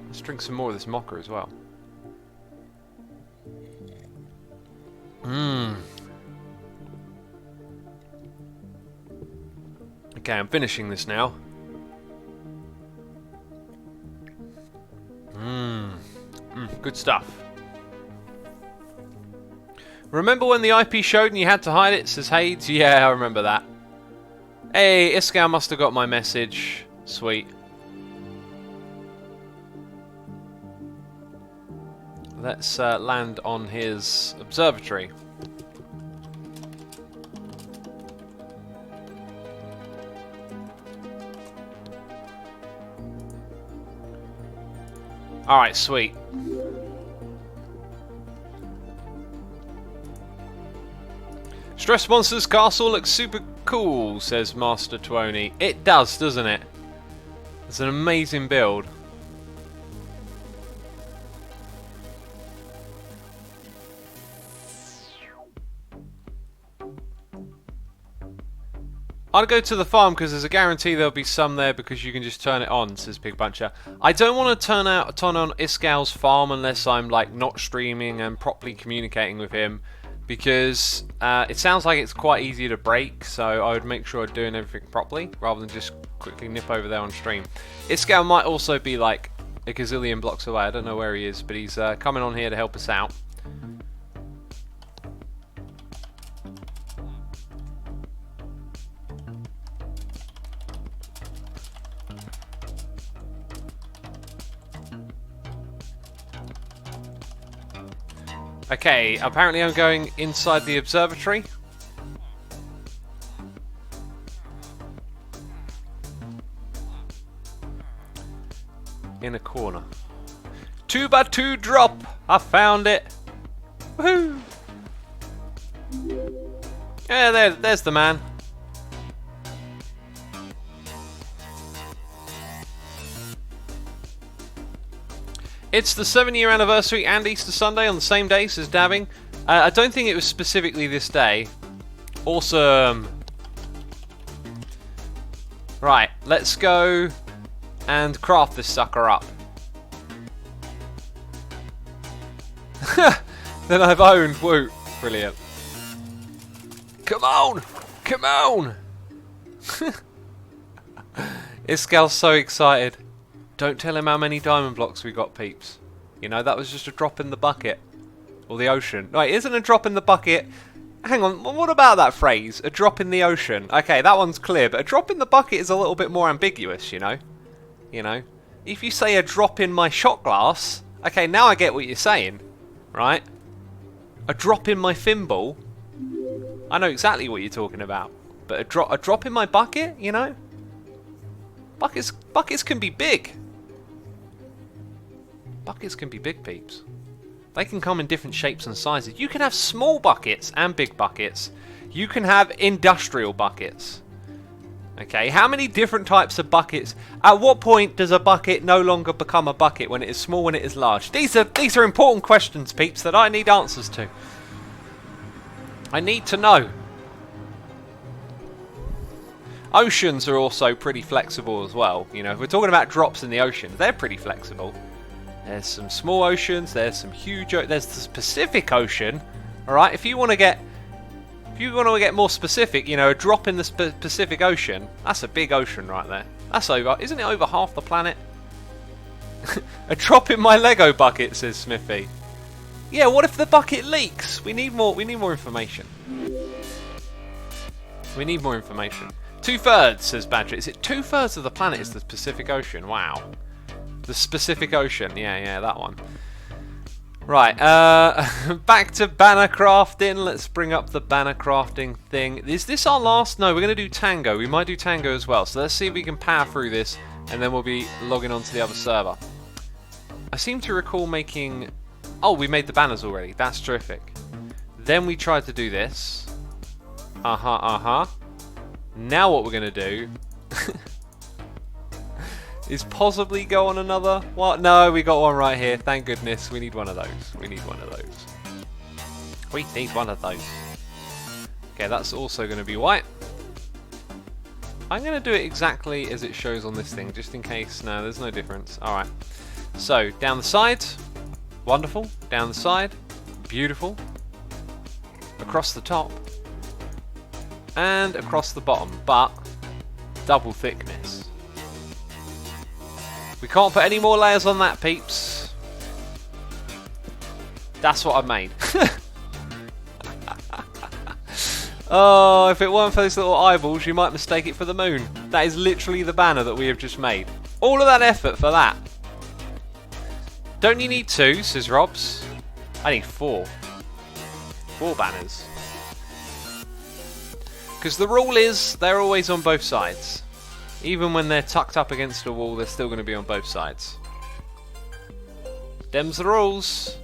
Let's drink some more of this mocha as well. Okay, I'm finishing this now. Good stuff. Remember when the IP showed and you had to hide it? Says Hades. Yeah, I remember that. Hey, Iskall must have got my message. Sweet. let's land on his observatory. Alright, sweet. Stress Monster's castle looks super cool, says Master Twoney. It does, doesn't it? It's an amazing build. I'd go to the farm because there's a guarantee there'll be some there because you can just turn it on, says Pig Buncher. I don't want to turn on Iskal's farm unless I'm like not streaming and properly communicating with him, because it sounds like it's quite easy to break, so I would make sure I'm doing everything properly rather than just quickly nip over there on stream. Iskal might also be like a gazillion blocks away. I don't know where he is, but he's coming on here to help us out. Okay, apparently I'm going inside the observatory. In a corner. 2x2 drop! I found it! Woohoo! Yeah, there's the man. It's the 7-year anniversary and Easter Sunday on the same day, says Dabbing. I don't think it was specifically this day. Awesome. Right, let's go and craft this sucker up. Then I've owned. Woo. Brilliant. Come on! Come on! Iskal's so excited. Don't tell him how many diamond blocks we got, peeps. You know, that was just a drop in the bucket. Or the ocean. Right, isn't a drop in the bucket... Hang on, what about that phrase? A drop in the ocean. Okay, that one's clear, but a drop in the bucket is a little bit more ambiguous, you know? You know? If you say a drop in my shot glass... Okay, now I get what you're saying. Right? A drop in my thimble... I know exactly what you're talking about. But a drop in my bucket, you know? Buckets can be big. Buckets can be big, peeps. They can come in different shapes and sizes. You can have small buckets and big buckets. You can have industrial buckets. Okay, how many different types of buckets? At what point does a bucket no longer become a bucket? When it is small, when it is large? These are important questions, peeps, that I need answers to. I need to know. Oceans are also pretty flexible as well. You know, if we're talking about drops in the ocean, they're pretty flexible. There's some small oceans, there's some huge, there's the Pacific Ocean. All right, if you want to get more specific, you know, a drop in the Pacific Ocean, that's a big ocean right there. That's over, isn't it over half the planet? A drop in my Lego bucket, says Smithy. Yeah, what if the bucket leaks? We need more information. We need more information. 2/3, says Badger. Is it 2/3 of the planet is the Pacific Ocean? Wow. The Pacific Ocean. Yeah, that one. Right, back to banner crafting. Let's bring up the banner crafting thing. Is this our last? No, we're going to do Tango. We might do Tango as well. So let's see if we can power through this, and then we'll be logging on to the other server. I seem to recall making... Oh, we made the banners already. That's terrific. Then we tried to do this. Now what we're going to do... is possibly go on another... What? No, we got one right here. Thank goodness. We need one of those. We need one of those. We need one of those. Okay, that's also going to be white. I'm going to do it exactly as it shows on this thing, just in case. No, there's no difference. Alright. So, down the side. Wonderful. Down the side. Beautiful. Across the top. And across the bottom. But, double thickness. We can't put any more layers on that, peeps. That's what I've made. Oh, if it weren't for those little eyeballs, you might mistake it for the moon. That is literally the banner that we have just made. All of that effort for that. Don't you need two, says Robs? I need 4. 4 banners. Because the rule is they're always on both sides. Even when they're tucked up against a wall, they're still going to be on both sides. Them's the rules.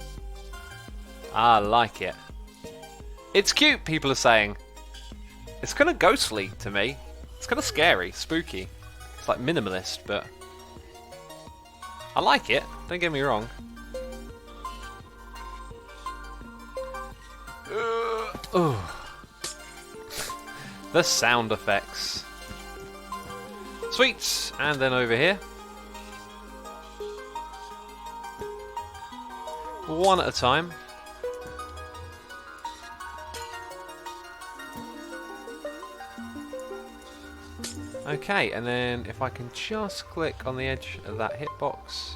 I like it. It's cute, people are saying. It's kind of ghostly to me. It's kind of scary, spooky. It's like minimalist, but I like it. Don't get me wrong. The sound effects. Sweet. And then over here. One at a time. Okay, and then if I can just click on the edge of that hitbox.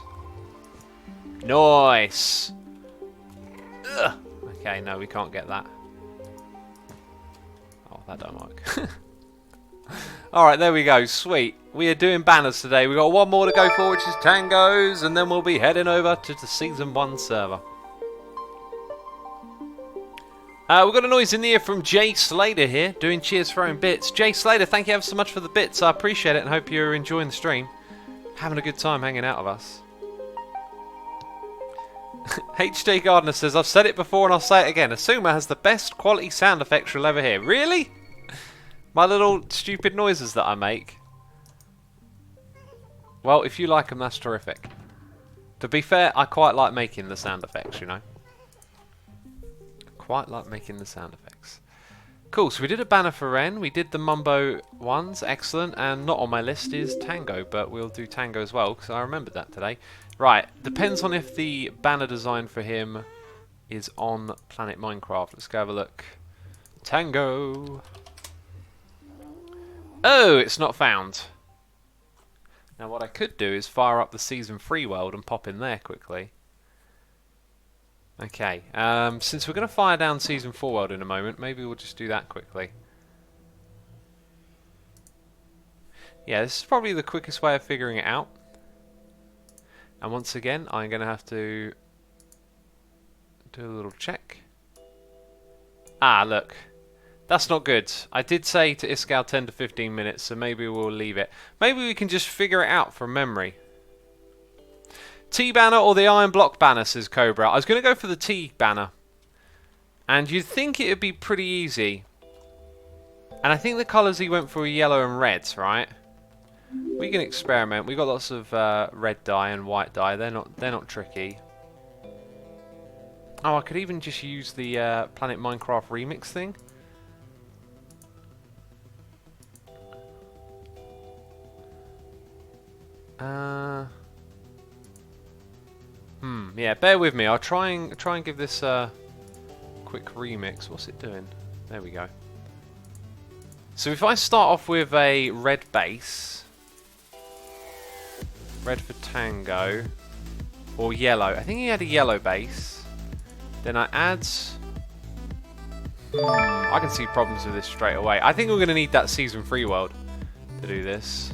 Nice! Ugh. Okay, no, we can't get that. Oh, that don't work. Alright, there we go. Sweet. We are doing banners today. We've got one more to go for, which is Tangos, and then we'll be heading over to the Season 1 server. We've got a noise in the ear from Jay Slater here, doing cheers throwing bits. Jay Slater, thank you ever so much for the bits. I appreciate it and hope you're enjoying the stream. Having a good time hanging out with us. HJ Gardner says, I've said it before and I'll say it again. Asuma has the best quality sound effects you'll ever hear. Really? My little stupid noises that I make. Well, if you like them, that's terrific. To be fair, I quite like making the sound effects, you know. Quite like making the sound effects. Cool, so we did a banner for Ren, we did the Mumbo ones, excellent, and not on my list is Tango, but we'll do Tango as well, because I remembered that today. Right, depends on if the banner design for him is on Planet Minecraft. Let's go have a look. Tango! Oh, it's not found. Now what I could do is fire up the Season 3 world and pop in there quickly. Okay, since we're going to fire down Season 4 world in a moment, maybe we'll just do that quickly. Yeah, this is probably the quickest way of figuring it out. And once again, I'm going to have to do a little check. Ah, look. That's not good. I did say to Iskal 10 to 15 minutes, so maybe we'll leave it. Maybe we can just figure it out from memory. T banner or the iron block banner, says Cobra. I was going to go for the T banner. And you'd think it would be pretty easy. And I think the colours he went for were yellow and red, right? We can experiment. We've got lots of red dye and white dye. They're not tricky. Oh, I could even just use the Planet Minecraft remix thing. Yeah, bear with me. I'll try and give this a quick remix. What's it doing? There we go. So if I start off with a red base, red for Tango, or yellow. I think he had a yellow base. Then I add. I can see problems with this straight away. I think we're going to need that Season 3 world to do this.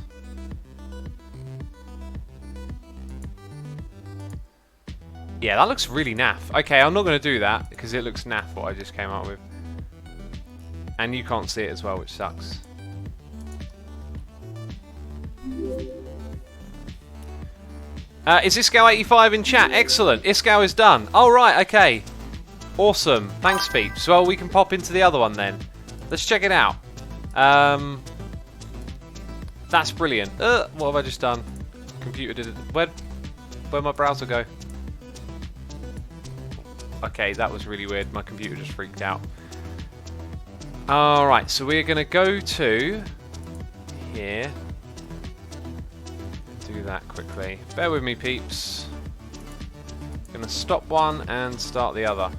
Yeah, that looks really naff. Okay, I'm not going to do that because it looks naff what I just came up with. And you can't see it as well, which sucks. Is Iskal85 in chat? Excellent. Iskal is done. Oh, right, okay. Awesome. Thanks, peeps. Well, we can pop into the other one then. Let's check it out. That's brilliant. What have I just done? Computer did it. Where'd my browser go? Okay, that was really weird. My computer just freaked out. Alright, so we're going to go to here. Do that quickly. Bear with me, peeps. Going to stop one and start the other.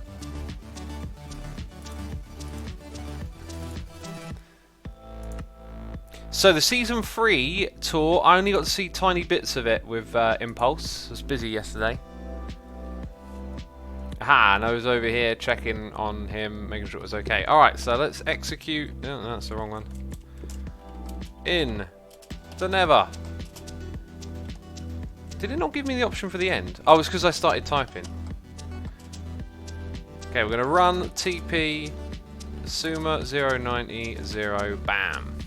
So the Season 3 tour, I only got to see tiny bits of it with Impulse. I was busy yesterday. Aha, and I was over here checking on him, making sure it was okay. Alright, so let's execute. No, that's the wrong one. In the Nether. Did it not give me the option for the end? Oh, it's because I started typing. Okay, we're going to run TP Suma 090 0 bam.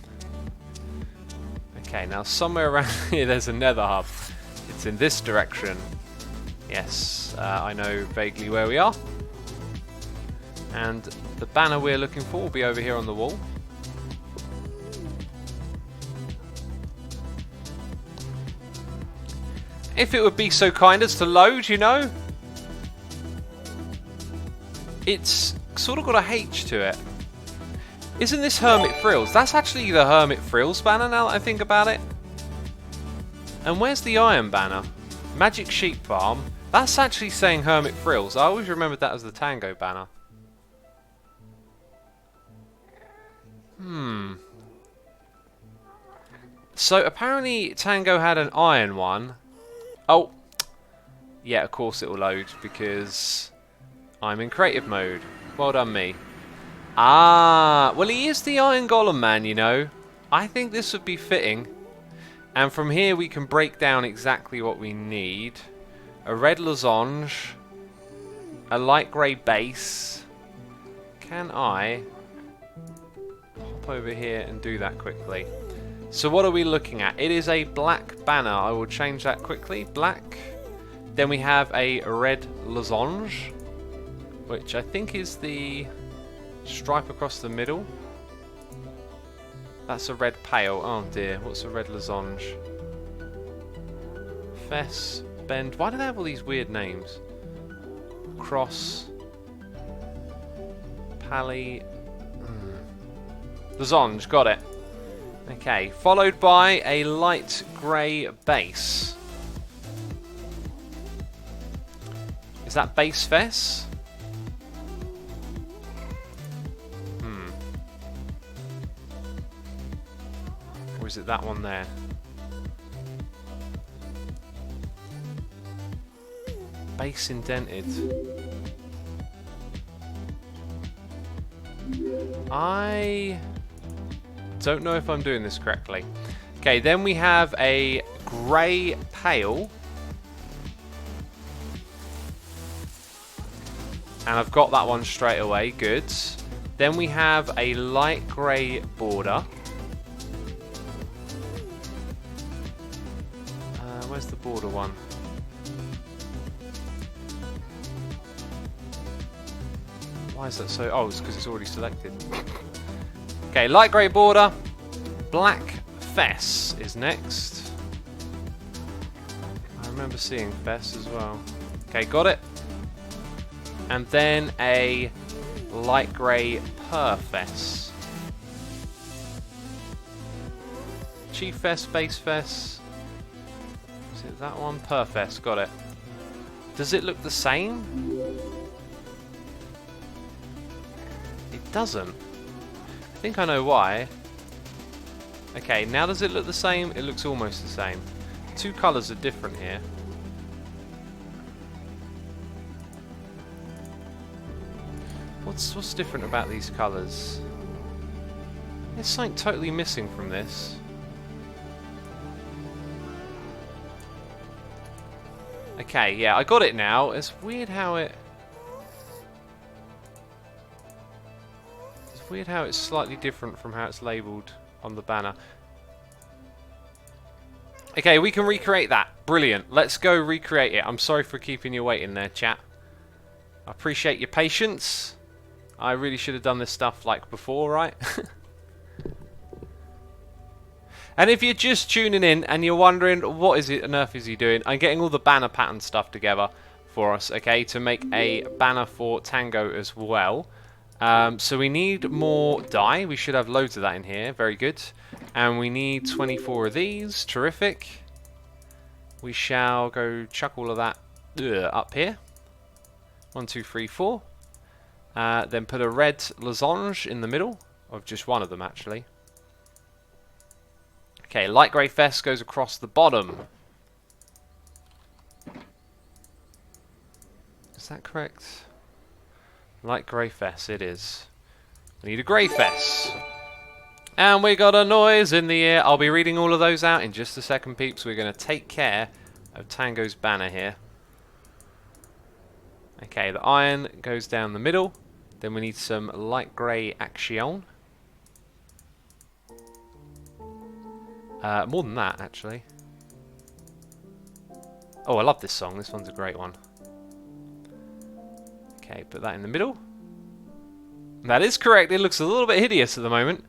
Okay, now somewhere around here there's a nether hub. It's in this direction. Yes, I know vaguely where we are. And the banner we're looking for will be over here on the wall. If it would be so kind as to load, you know. It's sort of got a H to it. Isn't this Hermit Frills? That's actually the Hermit Frills banner now that I think about it. And where's the Iron banner? Magic Sheep Farm. That's actually saying Hermit Frills. I always remembered that as the Tango banner. So apparently Tango had an iron one. Oh, yeah, of course it will load because I'm in creative mode. Well done me. Ah, well he is the Iron Golem man, you know. I think this would be fitting. And from here we can break down exactly what we need. A red losange. A light grey base. Can I hop over here and do that quickly? So what are we looking at? It is a black banner. I will change that quickly. Black. Then we have a red losange, which I think is the stripe across the middle. That's a red pale. Oh dear, what's a red losange? Fess, bend. Why do they have all these weird names? Cross. Pally. Losange, got it. Okay, followed by a light grey base. Is that base Fess? Or is it that one there? Base indented. I don't know if I'm doing this correctly. Okay, then we have a grey pale. And I've got that one straight away, good. Then we have a light grey border. Where's the border one? Why is that so? Oh, it's because it's already selected. Okay, light grey border. Black Fess is next. I remember seeing Fess as well. Okay, got it. And then a light grey Fess. Chief Fess, base Fess. Is it that one? Fess, got it. Does it look the same? It doesn't. I think I know why. Okay, now does it look the same? It looks almost the same. Two colours are different here. What's different about these colours? There's something totally missing from this. Okay, yeah, I got it now. It's weird how it... It's weird how it's slightly different from how it's labelled on the banner. Okay, we can recreate that. Brilliant. Let's go recreate it. I'm sorry for keeping you waiting there, chat. I appreciate your patience. I really should have done this stuff like before, right? And if you're just tuning in and you're wondering what is it on earth is he doing, I'm getting all the banner pattern stuff together for us, okay, to make a banner for Tango as well. So we need more dye. We should have loads of that in here. Very good. And we need 24 of these. Terrific. We shall go chuck all of that up here. 1, 2, 3, 4. Then put a red losange in the middle of just one of them, actually. Okay, light grey Fess goes across the bottom. Is that correct? Light grey Fess, it is. We need a grey Fess. And we got a noise in the air. I'll be reading all of those out in just a second, peeps. We're going to take care of Tango's banner here. Okay, the iron goes down the middle. Then we need some light grey action. More than that, actually. Oh, I love this song. This one's a great one. Okay, put that in the middle. That is correct. It looks a little bit hideous at the moment.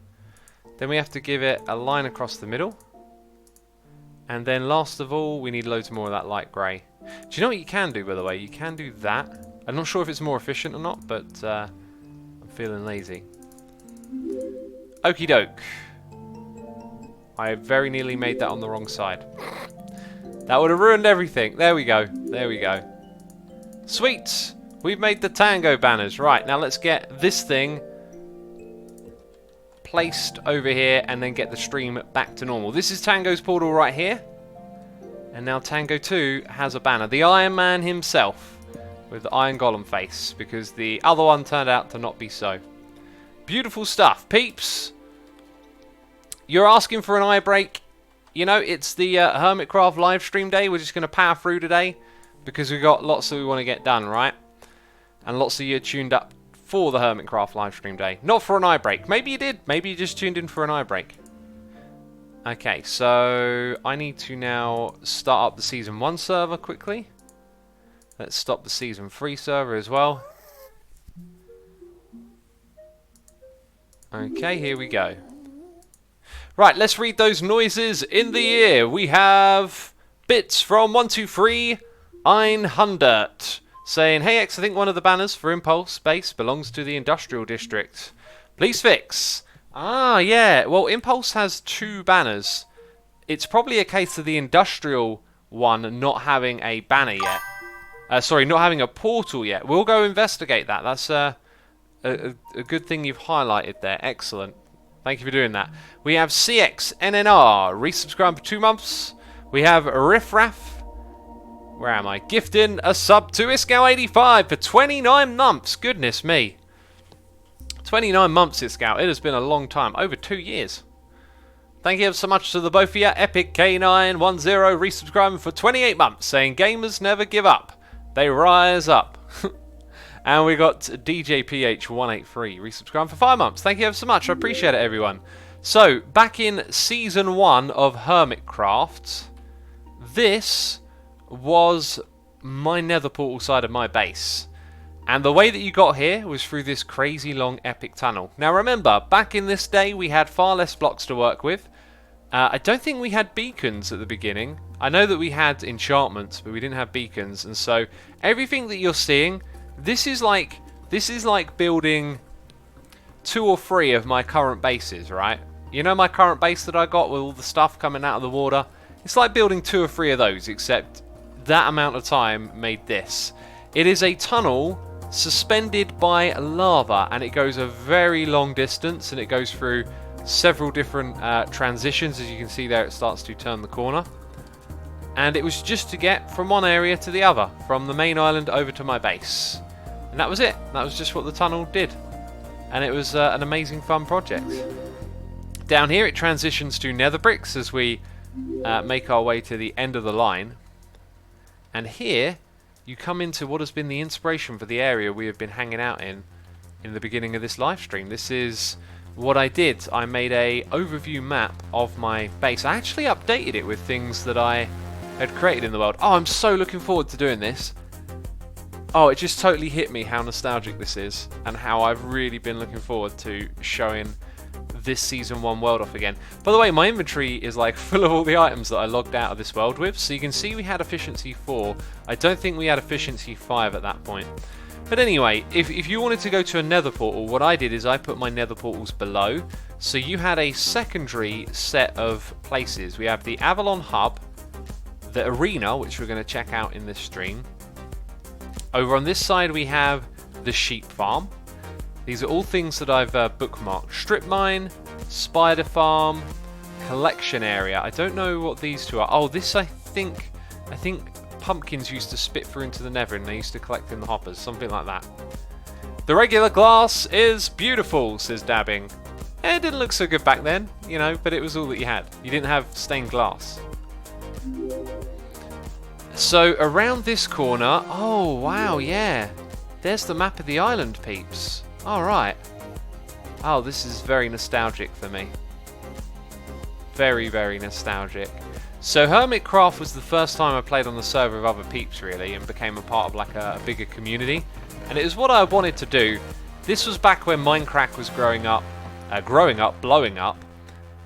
Then we have to give it a line across the middle. And then last of all, we need loads more of that light grey. Do you know what you can do, by the way? You can do that. I'm not sure if it's more efficient or not, but I'm feeling lazy. Okie doke. I very nearly made that on the wrong side. That would have ruined everything. There we go. There we go. Sweet. We've made the Tango banners. Right, now let's get this thing placed over here and then get the stream back to normal. This is Tango's portal right here. And now Tango 2 has a banner. The Iron Man himself with the Iron Golem face, because the other one turned out to not be so. Beautiful stuff, peeps. You're asking for an eye break. You know, it's the Hermitcraft live stream day. We're just going to power through today because we've got lots that we want to get done, right? And lots of you are tuned up for the Hermitcraft live stream day. Not for an eye break. Maybe you did. Maybe you just tuned in for an eye break. Okay, so I need to now start up the Season 1 server quickly. Let's stop the Season 3 server as well. Okay, here we go. Right, let's read those noises in the ear. We have bits from 123 100 saying, "Hey X, I think one of the banners for Impulse Base belongs to the Industrial District. Please fix." Ah, yeah. Well, Impulse has 2 banners. It's probably a case of the Industrial one not having a banner yet. Sorry, not having a portal yet. We'll go investigate that. That's a good thing you've highlighted there. Excellent. Thank you for doing that. We have CXNNR, resubscribed for 2 months. We have Riffraff. Where am I? Gifting a sub to Iscow85 for 29 months. Goodness me. 29 months, Iscow. It has been a long time. Over 2 years. Thank you so much to the both of you. Epic K910 resubscribing for 28 months, saying gamers never give up. They rise up. And we got DJPH183 resubscribing for 5 months. Thank you ever so much. I appreciate it, everyone. So, back in Season 1 of Hermitcraft, this was my nether portal side of my base. And the way that you got here was through this crazy long epic tunnel. Now remember, back in this day we had far less blocks to work with. I don't think we had beacons at the beginning. I know that we had enchantments, but we didn't have beacons. And so everything that you're seeing, this is like building 2 or 3 of my current bases, right? You know my current base that I got with all the stuff coming out of the water? It's like building 2 or 3 of those, except that amount of time made this. It is a tunnel suspended by lava, and it goes a very long distance, and it goes through several different transitions. As you can see there, it starts to turn the corner. And it was just to get from one area to the other, from the main island over to my base. And that was it. That was just what the tunnel did. And it was an amazing fun project. Down here it transitions to nether bricks as we make our way to the end of the line. And here you come into what has been the inspiration for the area we have been hanging out in the beginning of this live stream. This is what I did. I made a overview map of my base. I actually updated it with things that I had created in the world. Oh, I'm so looking forward to doing this. Oh, it just totally hit me how nostalgic this is and how I've really been looking forward to showing this Season 1 world off again. By the way, my inventory is like full of all the items that I logged out of this world with, so you can see we had efficiency 4. I don't think we had efficiency 5 at that point. But anyway, if you wanted to go to a nether portal, what I did is I put my nether portals below, so you had a secondary set of places. We have the Avalon Hub, the Arena, which we're going to check out in this stream. Over on this side we have the Sheep Farm. These are all things that I've bookmarked. Strip Mine, Spider Farm, Collection Area. I don't know what these 2 are. Oh, this I think pumpkins used to spit through into the nether and they used to collect in the hoppers. Something like that. The regular glass is beautiful, says Dabbing. It didn't look so good back then, you know, but it was all that you had. You didn't have stained glass. So around this corner, oh wow, yeah, there's the map of the island, peeps. Alright. Oh, this is very nostalgic for me. Very, very nostalgic. So Hermitcraft was the first time I played on the server with other peeps, really, and became a part of like a bigger community. And it was what I wanted to do. This was back when Minecraft was blowing up,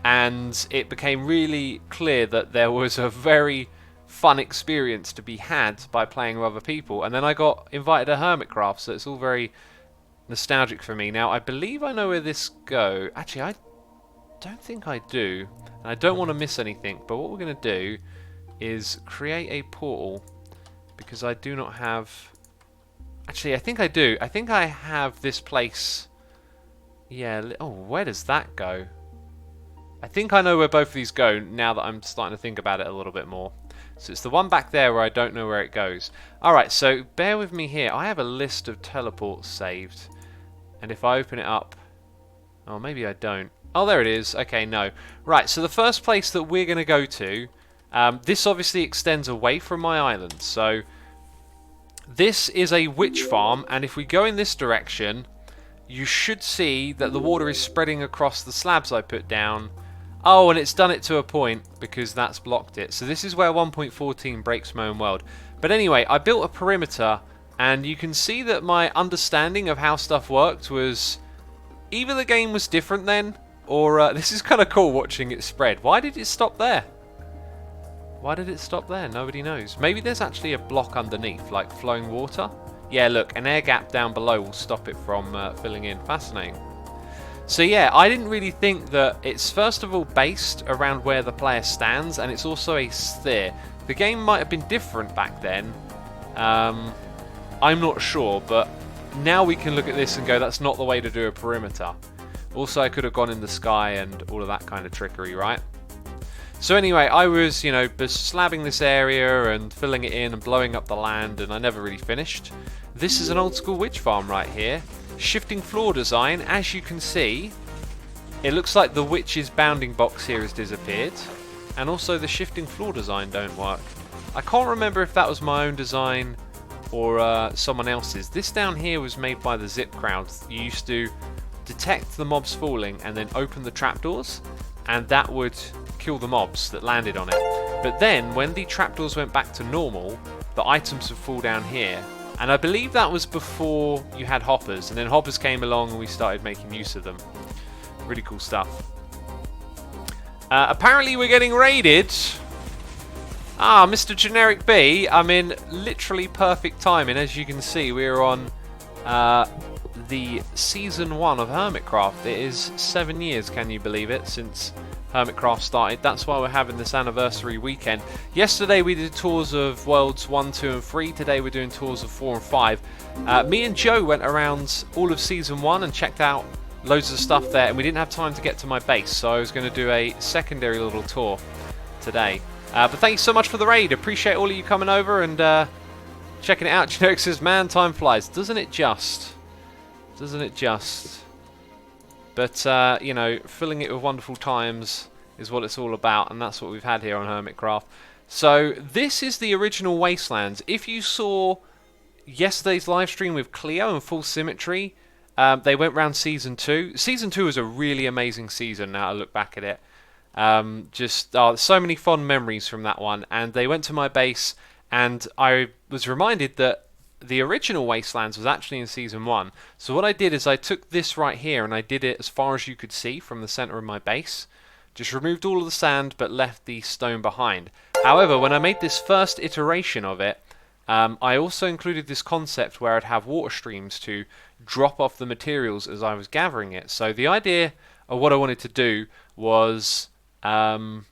and it became really clear that there was a very fun experience to be had by playing with other people. And then I got invited to Hermitcraft, so it's all very nostalgic for me. Now, I believe I know where this goes. Actually, I don't think I do. And I don't want to miss anything, but what we're going to do is create a portal, because I do not have... Actually, I think I do. I think I have this place... Yeah, oh, where does that go? I think I know where both of these go now that I'm starting to think about it a little bit more. So it's the one back there where I don't know where it goes. Alright, so bear with me here. I have a list of teleports saved. And if I open it up... Oh, maybe I don't. Oh, there it is. Okay, no. Right, so the first place that we're going to go to... this obviously extends away from my island. So this is a witch farm. And if we go in this direction, you should see that the water is spreading across the slabs I put down. Oh, and it's done it to a point because that's blocked it. So this is where 1.14 breaks my own world. But anyway, I built a perimeter, and you can see that my understanding of how stuff worked was... Either the game was different then, or this is kind of cool watching it spread. Why did it stop there? Why did it stop there? Nobody knows. Maybe there's actually a block underneath, like flowing water. Yeah, look, an air gap down below will stop it from filling in. Fascinating. So yeah, I didn't really think that it's first of all based around where the player stands, and it's also a sphere. The game might have been different back then. I'm not sure, but now we can look at this and go, that's not the way to do a perimeter. Also, I could have gone in the sky and all of that kind of trickery, right? So anyway, I was, you know, slabbing this area and filling it in and blowing up the land, and I never really finished. This is an old school witch farm right here. Shifting floor design, as you can see, it looks like the witch's bounding box here has disappeared, and also the shifting floor design don't work. I can't remember if that was my own design or someone else's. This down here was made by the Zip crowd. You used to detect the mobs falling and then open the trapdoors, and that would kill the mobs that landed on it. But then when the trapdoors went back to normal, the items would fall down here. And I believe that was before you had hoppers, and then hoppers came along and we started making use of them. Really cool stuff. Apparently we're getting raided. Ah, Mr. Generic B, I'm in literally perfect timing. As you can see, we're on the Season 1 of Hermitcraft. It is 7 years, can you believe it, since Hermitcraft started. That's why we're having this anniversary weekend. Yesterday we did tours of Worlds 1, 2 and 3. Today we're doing tours of 4 and 5. Me and Joe went around all of Season 1 and checked out loads of stuff there, and we didn't have time to get to my base, so I was going to do a secondary little tour today. But thanks so much for the raid. Appreciate all of you coming over and checking it out. Generic says, man, time flies. Doesn't it just? Doesn't it just? But, you know, filling it with wonderful times is what it's all about, and that's what we've had here on Hermitcraft. So, this is the original Wastelands. If you saw yesterday's live stream with Cleo and Full Symmetry, they went round Season 2. Season 2 was a really amazing season, now I look back at it. So many fond memories from that one, and they went to my base, and I was reminded that the original Wastelands was actually in Season 1. So what I did is I took this right here and I did it as far as you could see from the center of my base. Just removed all of the sand but left the stone behind. However, when I made this first iteration of it, I also included this concept where I'd have water streams to drop off the materials as I was gathering it. So the idea of what I wanted to do was to...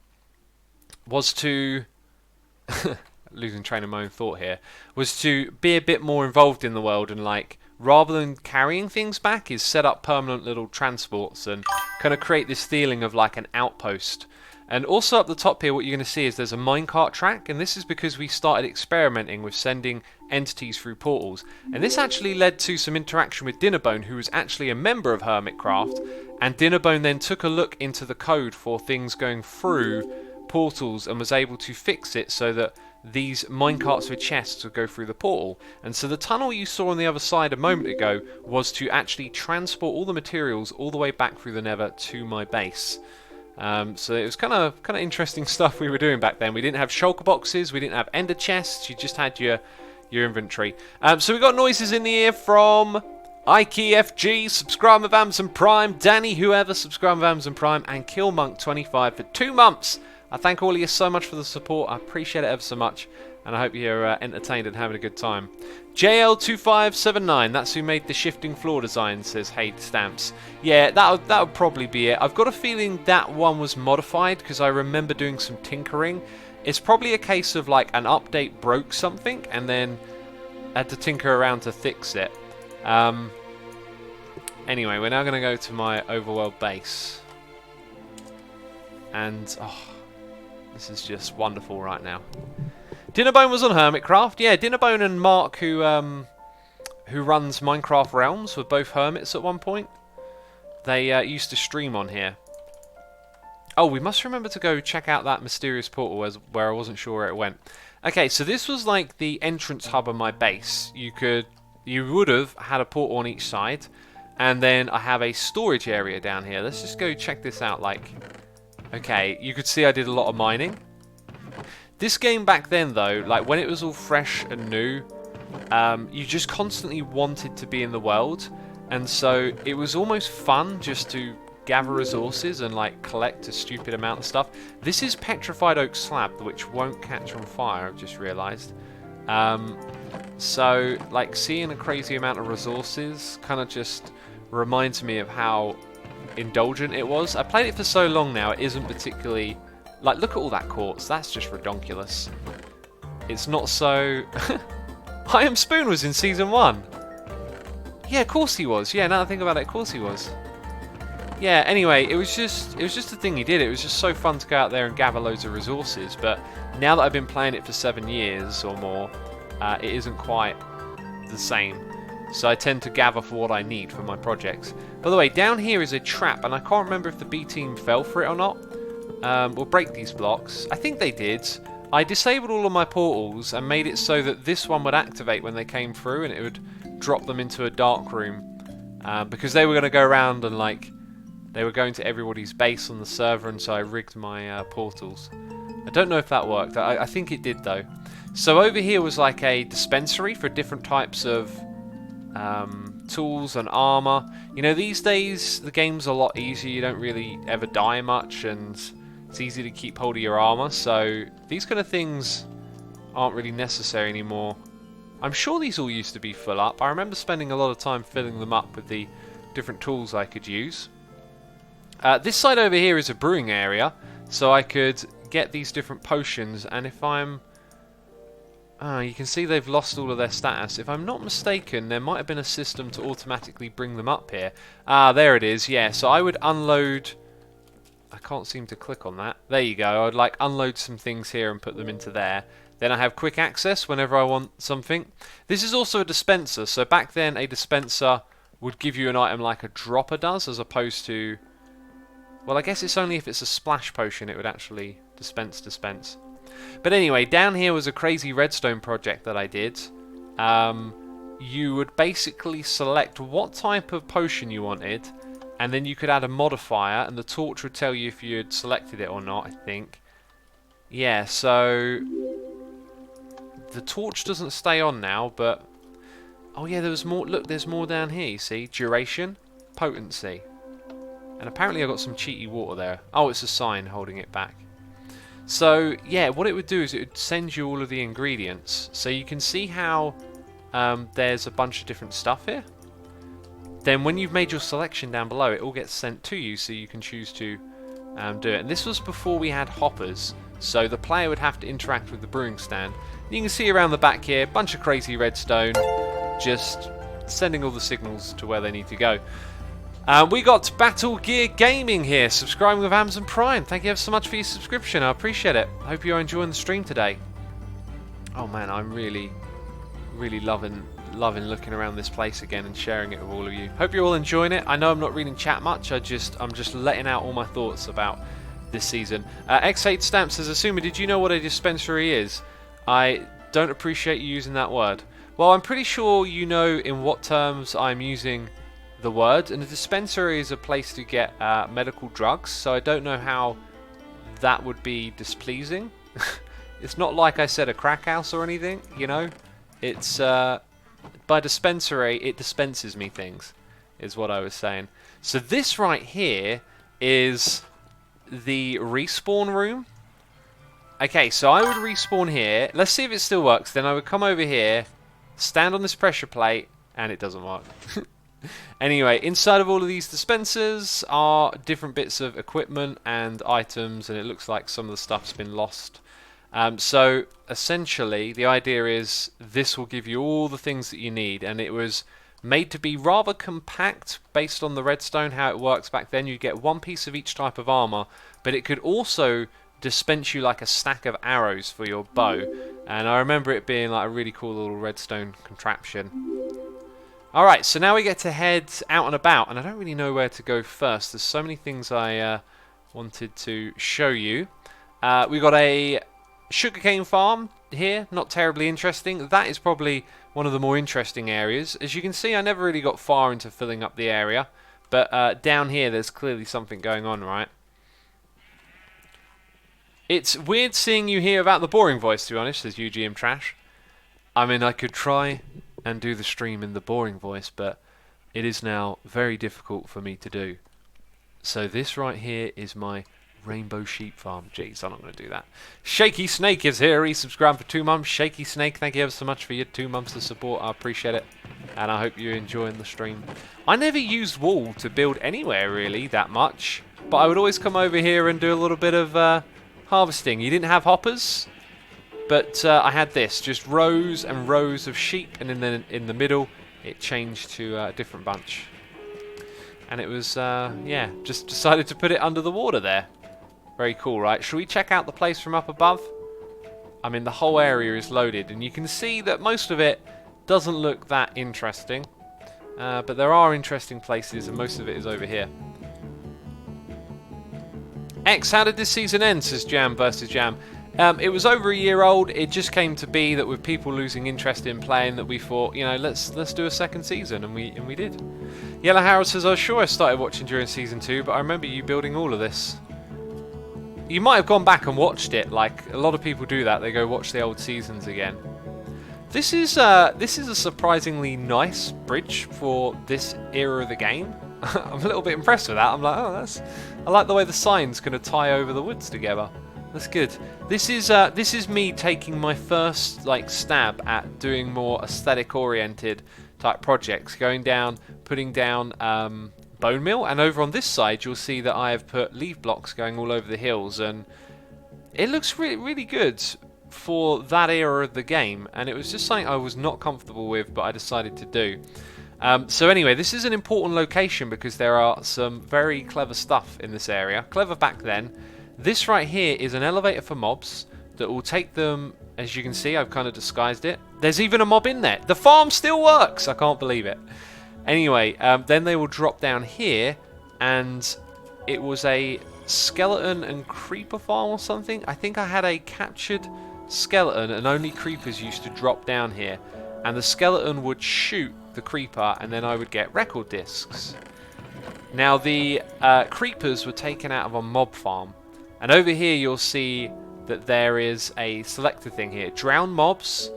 losing train of my own thought here, was to be a bit more involved in the world, and like, rather than carrying things back, is set up permanent little transports and kind of create this feeling of like an outpost. And also up the top here, what you're going to see is there's a Minecart Track, and this is because we started experimenting with sending entities through portals. And this actually led to some interaction with Dinnerbone, who was actually a member of Hermitcraft, and Dinnerbone then took a look into the code for things going through portals and was able to fix it so that these minecarts with chests would go through the portal. And so the tunnel you saw on the other side a moment ago was to actually transport all the materials all the way back through the nether to my base. So it was kind of interesting stuff we were doing back then. We didn't have shulker boxes, we didn't have ender chests, you just had your inventory. So we got noises in the ear from IKFG, subscribe with Amazon Prime, Danny whoever, subscribe with Amazon Prime, and Killmonk25 for 2 months. I thank all of you so much for the support. I appreciate it ever so much, and I hope you're entertained and having a good time. JL2579, that's who made the shifting floor design, says hey Stamps. Yeah, that would probably be it. I've got a feeling that one was modified because I remember doing some tinkering. It's probably a case of like an update broke something and then had to tinker around to fix it. Anyway, we're now going to go to my Overworld Base. And, oh, this is just wonderful right now. Dinnerbone was on Hermitcraft. Yeah, Dinnerbone and Mark, who runs Minecraft Realms, were both hermits at one point. They used to stream on here. Oh, we must remember to go check out that mysterious portal where I wasn't sure where it went. Okay, so this was like the entrance hub of my base. You would have had a portal on each side, and then I have a storage area down here. Let's just go check this out. Like, okay, you could see I did a lot of mining. This game back then, though, like when it was all fresh and new, you just constantly wanted to be in the world, and so it was almost fun just to gather resources and like collect a stupid amount of stuff. This is petrified oak slab, which won't catch on fire, I've just realised. So, like, seeing a crazy amount of resources kind of just reminds me of how indulgent it was. I played it for so long now, it isn't particularly... Like, look at all that quartz, that's just redonkulous. It's not so... I Am Spoon was in Season 1! Yeah, of course he was. Yeah, now that I think about it, of course he was. Yeah, anyway, it was just the thing he did. It was just so fun to go out there and gather loads of resources, but now that I've been playing it for 7 years or more, it isn't quite the same. So I tend to gather for what I need for my projects. By the way, down here is a trap, and I can't remember if the B team fell for it or not. We'll break these blocks. I think they did. I disabled all of my portals and made it so that this one would activate when they came through, and it would drop them into a dark room. Because they were going to go around and, like, they were going to everybody's base on the server, and so I rigged my portals. I don't know if that worked. I think it did, though. So over here was like a dispensary for different types of tools and armor. You know, these days the game's a lot easier. You don't really ever die much, and it's easy to keep hold of your armor. So these kind of things aren't really necessary anymore. I'm sure these all used to be full up. I remember spending a lot of time filling them up with the different tools I could use. This side over here is a brewing area, so I could get these different potions, and if I'm... you can see they've lost all of their status. If I'm not mistaken, there might have been a system to automatically bring them up here. There it is, yeah. So I would unload... I can't seem to click on that. There you go. I would like unload some things here and put them into there. Then I have quick access whenever I want something. This is also a dispenser. So back then, a dispenser would give you an item like a dropper does, as opposed to... Well, I guess it's only if it's a splash potion it would actually dispense. But anyway, down here was a crazy redstone project that I did. You would basically select what type of potion you wanted, and then you could add a modifier, and the torch would tell you if you had selected it or not, I think. Yeah, so... The torch doesn't stay on now, but... Oh yeah, there was more. Look, there's more down here, you see? Duration, potency. And apparently I got some cheaty water there. Oh, it's a sign holding it back. So, yeah, what it would do is it would send you all of the ingredients. So you can see how there's a bunch of different stuff here. Then when you've made your selection down below, it all gets sent to you so you can choose to do it. And this was before we had hoppers. So the player would have to interact with the brewing stand. You can see around the back here, bunch of crazy redstone, just sending all the signals to where they need to go. We got Battle Gear Gaming here, subscribing with Amazon Prime. Thank you ever so much for your subscription. I appreciate it. I hope you're enjoying the stream today. Oh man, I'm really loving looking around this place again and sharing it with all of you. Hope you're all enjoying it. I know I'm not reading chat much. I'm just letting out all my thoughts about this season. X8 Stamp says, Asuma, did you know what a dispensary is? I don't appreciate you using that word. Well, I'm pretty sure you know in what terms I'm using the word, and a dispensary is a place to get medical drugs, so I don't know how that would be displeasing. It's not like I said a crack house or anything, you know. It's by dispensary, it dispenses me things, is what I was saying. So this right here is the respawn room. Okay, so I would respawn here. Let's see if it still works. Then I would come over here, stand on this pressure plate, and it doesn't work. Anyway, inside of all of these dispensers are different bits of equipment and items, and it looks like some of the stuff's been lost. So essentially, the idea is this will give you all the things that you need, and it was made to be rather compact based on the redstone, how it works back then. You get one piece of each type of armor, but it could also dispense you like a stack of arrows for your bow, and I remember it being like a really cool little redstone contraption. Alright, so now we get to head out and about, and I don't really know where to go first. There's so many things I wanted to show you. We got a sugarcane farm here, not terribly interesting. That is probably one of the more interesting areas. As you can see, I never really got far into filling up the area, but down here there's clearly something going on, right? It's weird seeing you here without the boring voice, to be honest, says UGM Trash. I mean, I could try and do the stream in the boring voice, but it is now very difficult for me to do. So this right here is my rainbow sheep farm. Jeez, I'm not going to do that. Shaky Snake is here. He subscribed for 2 months. Shaky Snake, thank you ever so much for your 2 months of support. I appreciate it, and I hope you're enjoying the stream. I never used wool to build anywhere really that much, but I would always come over here and do a little bit of harvesting. You didn't have hoppers, but I had this, just rows and rows of sheep, and then in the middle it changed to a different bunch. And it was, yeah, just decided to put it under the water there. Very cool, right? Should we check out the place from up above? I mean, the whole area is loaded, and you can see that most of it doesn't look that interesting. But there are interesting places, and most of it is over here. X, how did this season end, says Jam versus Jam. It was over a year old. It just came to be that with people losing interest in playing, that we thought, you know, let's do a second season, and we did. Yellow Harold says, I was sure I started watching during season 2, but I remember you building all of this. You might have gone back and watched it. Like a lot of people do that. They go watch the old seasons again. This is a surprisingly nice bridge for this era of the game. I'm a little bit impressed with that. I'm like, oh, I like the way the signs kind of tie over the woods together. That's good. This is me taking my first like stab at doing more aesthetic oriented type projects. Going down, putting down bone meal, and over on this side you'll see that I have put leaf blocks going all over the hills, and it looks really, really good for that era of the game, and it was just something I was not comfortable with, but I decided to do. So anyway, this is an important location because there are some very clever stuff in this area. Clever back then. This right here is an elevator for mobs that will take them, as you can see, I've kind of disguised it. There's even a mob in there. The farm still works! I can't believe it. Anyway, then they will drop down here, and it was a skeleton and creeper farm or something. I think I had a captured skeleton, and only creepers used to drop down here. And the skeleton would shoot the creeper, and then I would get record discs. Now, the creepers were taken out of a mob farm. And over here you'll see that there is a selected thing here. Drown mobs.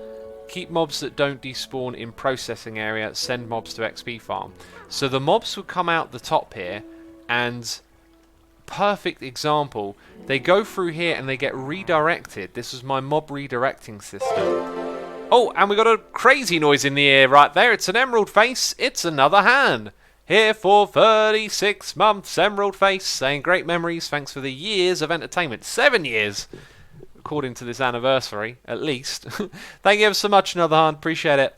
Keep mobs that don't despawn in processing area. Send mobs to XP farm. So the mobs would come out the top here, and perfect example, they go through here and they get redirected. This was my mob redirecting system. Oh, and we got a crazy noise in the ear right there. It's an emerald face. It's another hand. Here for 36 months, Emerald Face, saying great memories, thanks for the years of entertainment. 7 years, according to this anniversary, at least. Thank you ever so much, another hand, appreciate it.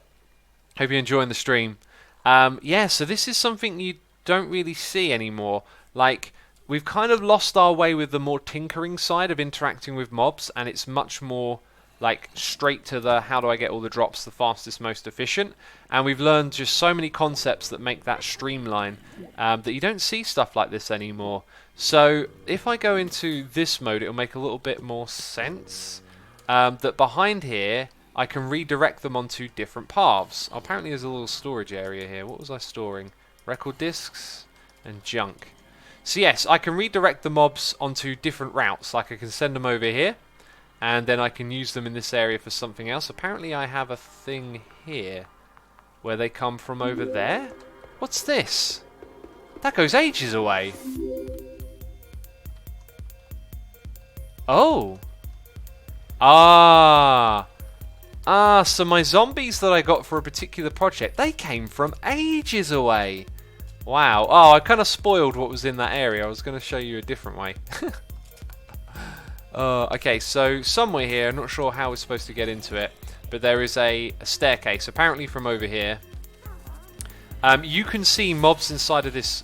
Hope you're enjoying the stream. Yeah, so this is something you don't really see anymore. Like, we've kind of lost our way with the more tinkering side of interacting with mobs, and it's much more like straight to the how do I get all the drops the fastest, most efficient, and we've learned just so many concepts that make that streamline that you don't see stuff like this anymore. So if I go into this mode, it'll make a little bit more sense. that behind here I can redirect them onto different paths. Oh, apparently there's a little storage area here. What was I storing? Record discs and junk. So yes, I can redirect the mobs onto different routes. Like I can send them over here, and then I can use them in this area for something else. Apparently I have a thing here where they come from over there. What's this? That goes ages away. Oh. So my zombies that I got for a particular project, they came from ages away. Wow. Oh, I kind of spoiled what was in that area. I was going to show you a different way. Okay, so somewhere here, I'm not sure how we're supposed to get into it, but there is a staircase, apparently from over here. You can see mobs inside of this...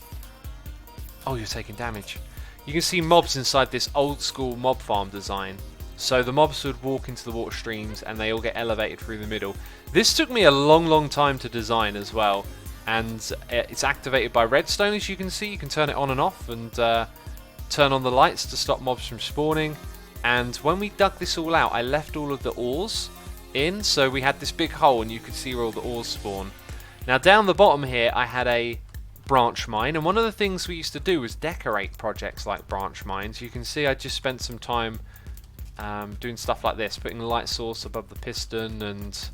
Oh, you're taking damage. You can see mobs inside this old school mob farm design. So the mobs would walk into the water streams and they all get elevated through the middle. This took me a long time to design as well. And it's activated by redstone, as you can see. You can turn it on and off and turn on the lights to stop mobs from spawning. And when we dug this all out, I left all of the ores in. So we had this big hole and you could see where all the ores spawn. Now down the bottom here, I had a branch mine. And one of the things we used to do was decorate projects like branch mines. You can see I just spent some time doing stuff like this, putting the light source above the piston and...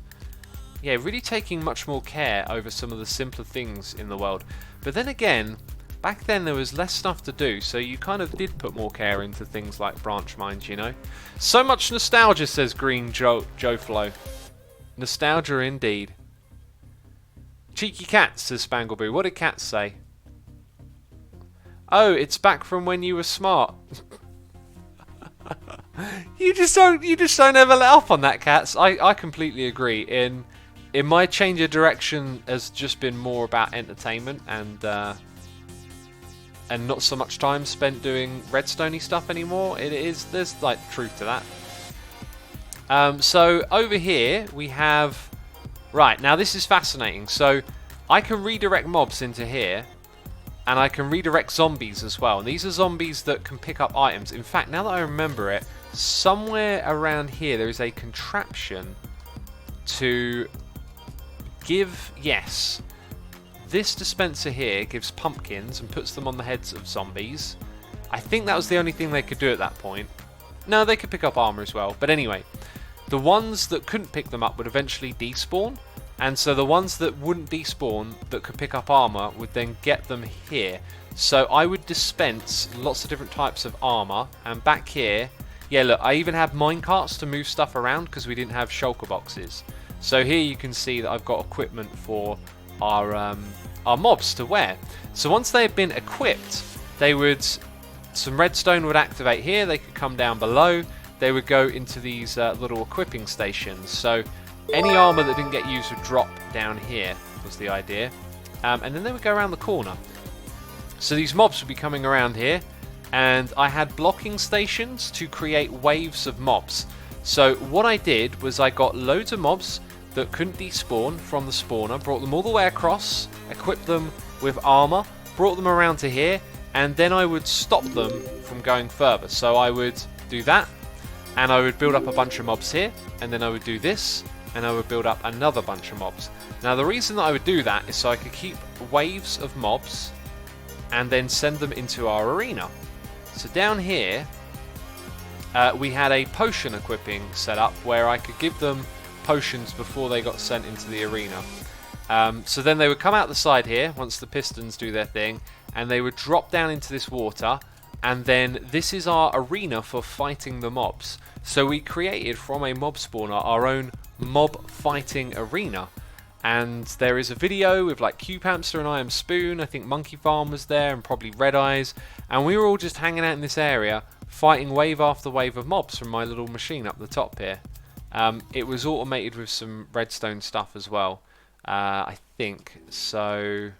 yeah, really taking much more care over some of the simpler things in the world. But then again, back then there was less stuff to do, so you kind of did put more care into things like branch mines, you know. So much nostalgia, says Green Joe Flo. Nostalgia indeed. Cheeky cats, says Spangleboo. What did cats say? Oh, it's back from when you were smart. You just don't ever let up on that, cats. I completely agree. In my change of direction has just been more about entertainment and not so much time spent doing redstone-y stuff anymore. There's like truth to that. So over here we have, right, now this is fascinating. So I can redirect mobs into here, and I can redirect zombies as well. And these are zombies that can pick up items. In fact, now that I remember it, somewhere around here there is a contraption to give, yes, this dispenser here gives pumpkins and puts them on the heads of zombies. I think that was the only thing they could do at that point. No, they could pick up armor as well. But anyway, the ones that couldn't pick them up would eventually despawn. And so the ones that wouldn't despawn that could pick up armor would then get them here. So I would dispense lots of different types of armor. And back here, yeah, look, I even have minecarts to move stuff around because we didn't have shulker boxes. So here you can see that I've got equipment for our mobs to wear. So once they had been equipped, some redstone would activate here. They could come down below. They would go into these little equipping stations. So any armor that didn't get used would drop down here, was the idea. And then they would go around the corner. So these mobs would be coming around here. And I had blocking stations to create waves of mobs. So what I did was I got loads of mobs that couldn't despawn from the spawner, brought them all the way across, equipped them with armor, brought them around to here, and then I would stop them from going further. So I would do that, and I would build up a bunch of mobs here, and then I would do this, and I would build up another bunch of mobs. Now the reason that I would do that is so I could keep waves of mobs and then send them into our arena. So down here we had a potion equipping set up where I could give them potions before they got sent into the arena. So then they would come out the side here once the pistons do their thing, and they would drop down into this water, and then this is our arena for fighting the mobs. So we created from a mob spawner our own mob fighting arena. And there is a video with like Cube Hamster and I Am Spoon. I think Monkey Farm was there and probably Red Eyes. And we were all just hanging out in this area fighting wave after wave of mobs from my little machine up the top here. It was automated with some redstone stuff as well, I think. So,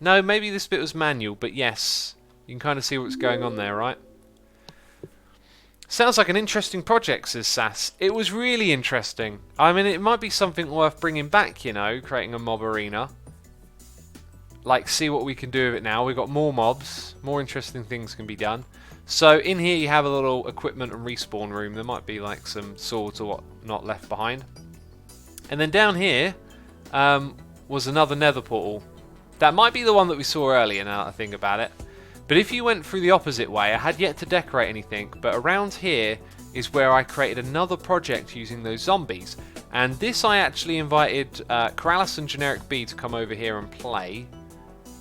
no, maybe this bit was manual, but yes, you can kind of see what's going on there, right? Sounds like an interesting project, says Sass. It was really interesting. I mean, it might be something worth bringing back, you know, creating a mob arena. Like, see what we can do with it now. We've got more mobs, more interesting things can be done. So in here you have a little equipment and respawn room. There might be like some swords or whatnot left behind. And then down here was another nether portal. That might be the one that we saw earlier now that I think about it. But if you went through the opposite way, I had yet to decorate anything, but around here is where I created another project using those zombies. And this I actually invited Keralis and Generic B to come over here and play.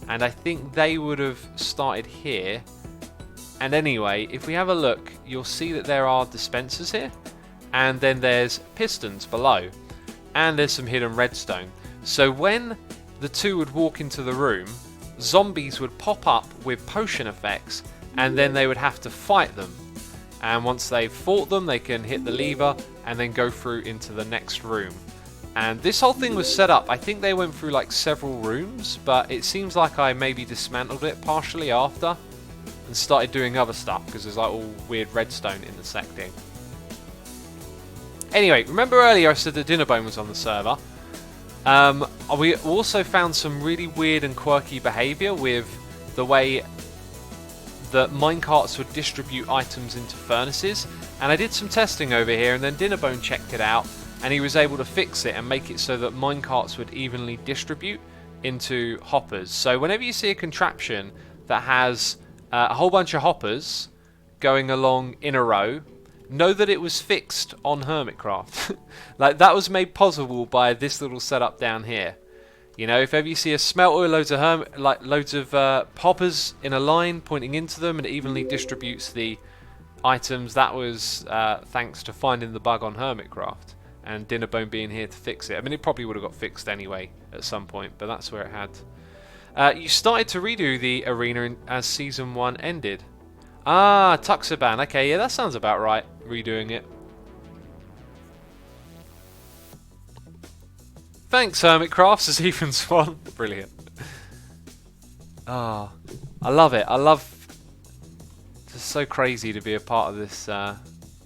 And I think they would have started here. And anyway, if we have a look, you'll see that there are dispensers here. And then there's pistons below. And there's some hidden redstone. So when the two would walk into the room, zombies would pop up with potion effects, and then they would have to fight them. And once they've fought them, they can hit the lever and then go through into the next room. And this whole thing was set up, I think they went through like several rooms, but it seems like I maybe dismantled it partially after and started doing other stuff because there's like all weird redstone intersecting. Anyway, remember earlier I said that Dinnerbone was on the server? We also found some really weird and quirky behaviour with the way that minecarts would distribute items into furnaces, and I did some testing over here, and then Dinnerbone checked it out and he was able to fix it and make it so that minecarts would evenly distribute into hoppers. So whenever you see a contraption that has a whole bunch of hoppers going along in a row, know that it was fixed on Hermitcraft. Like, that was made possible by this little setup down here. You know, if ever you see a smelter with loads of hoppers in a line pointing into them and it evenly distributes the items, that was thanks to finding the bug on Hermitcraft and Dinnerbone being here to fix it. I mean, it probably would have got fixed anyway at some point, but that's where it had. You started to redo the arena as Season 1 ended. Ah, Tuxaban. Okay, yeah, that sounds about right. Redoing it. Thanks, Hermitcraft, says Ethan Swan. Brilliant. Ah, I love it. I love. It's just so crazy to be a part of this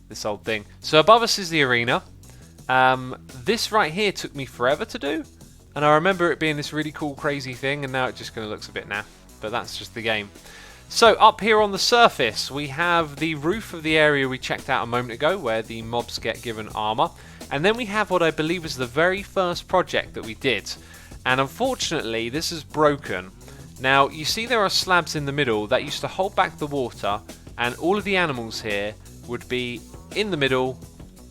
this old thing. So above us is the arena. This right here took me forever to do, and I remember it being this really cool, crazy thing, and now it just kind of looks a bit naff. But that's just the game. So up here on the surface we have the roof of the area we checked out a moment ago where the mobs get given armor, and then we have what I believe was the very first project that we did, and unfortunately this is broken. Now you see there are slabs in the middle that used to hold back the water, and all of the animals here would be in the middle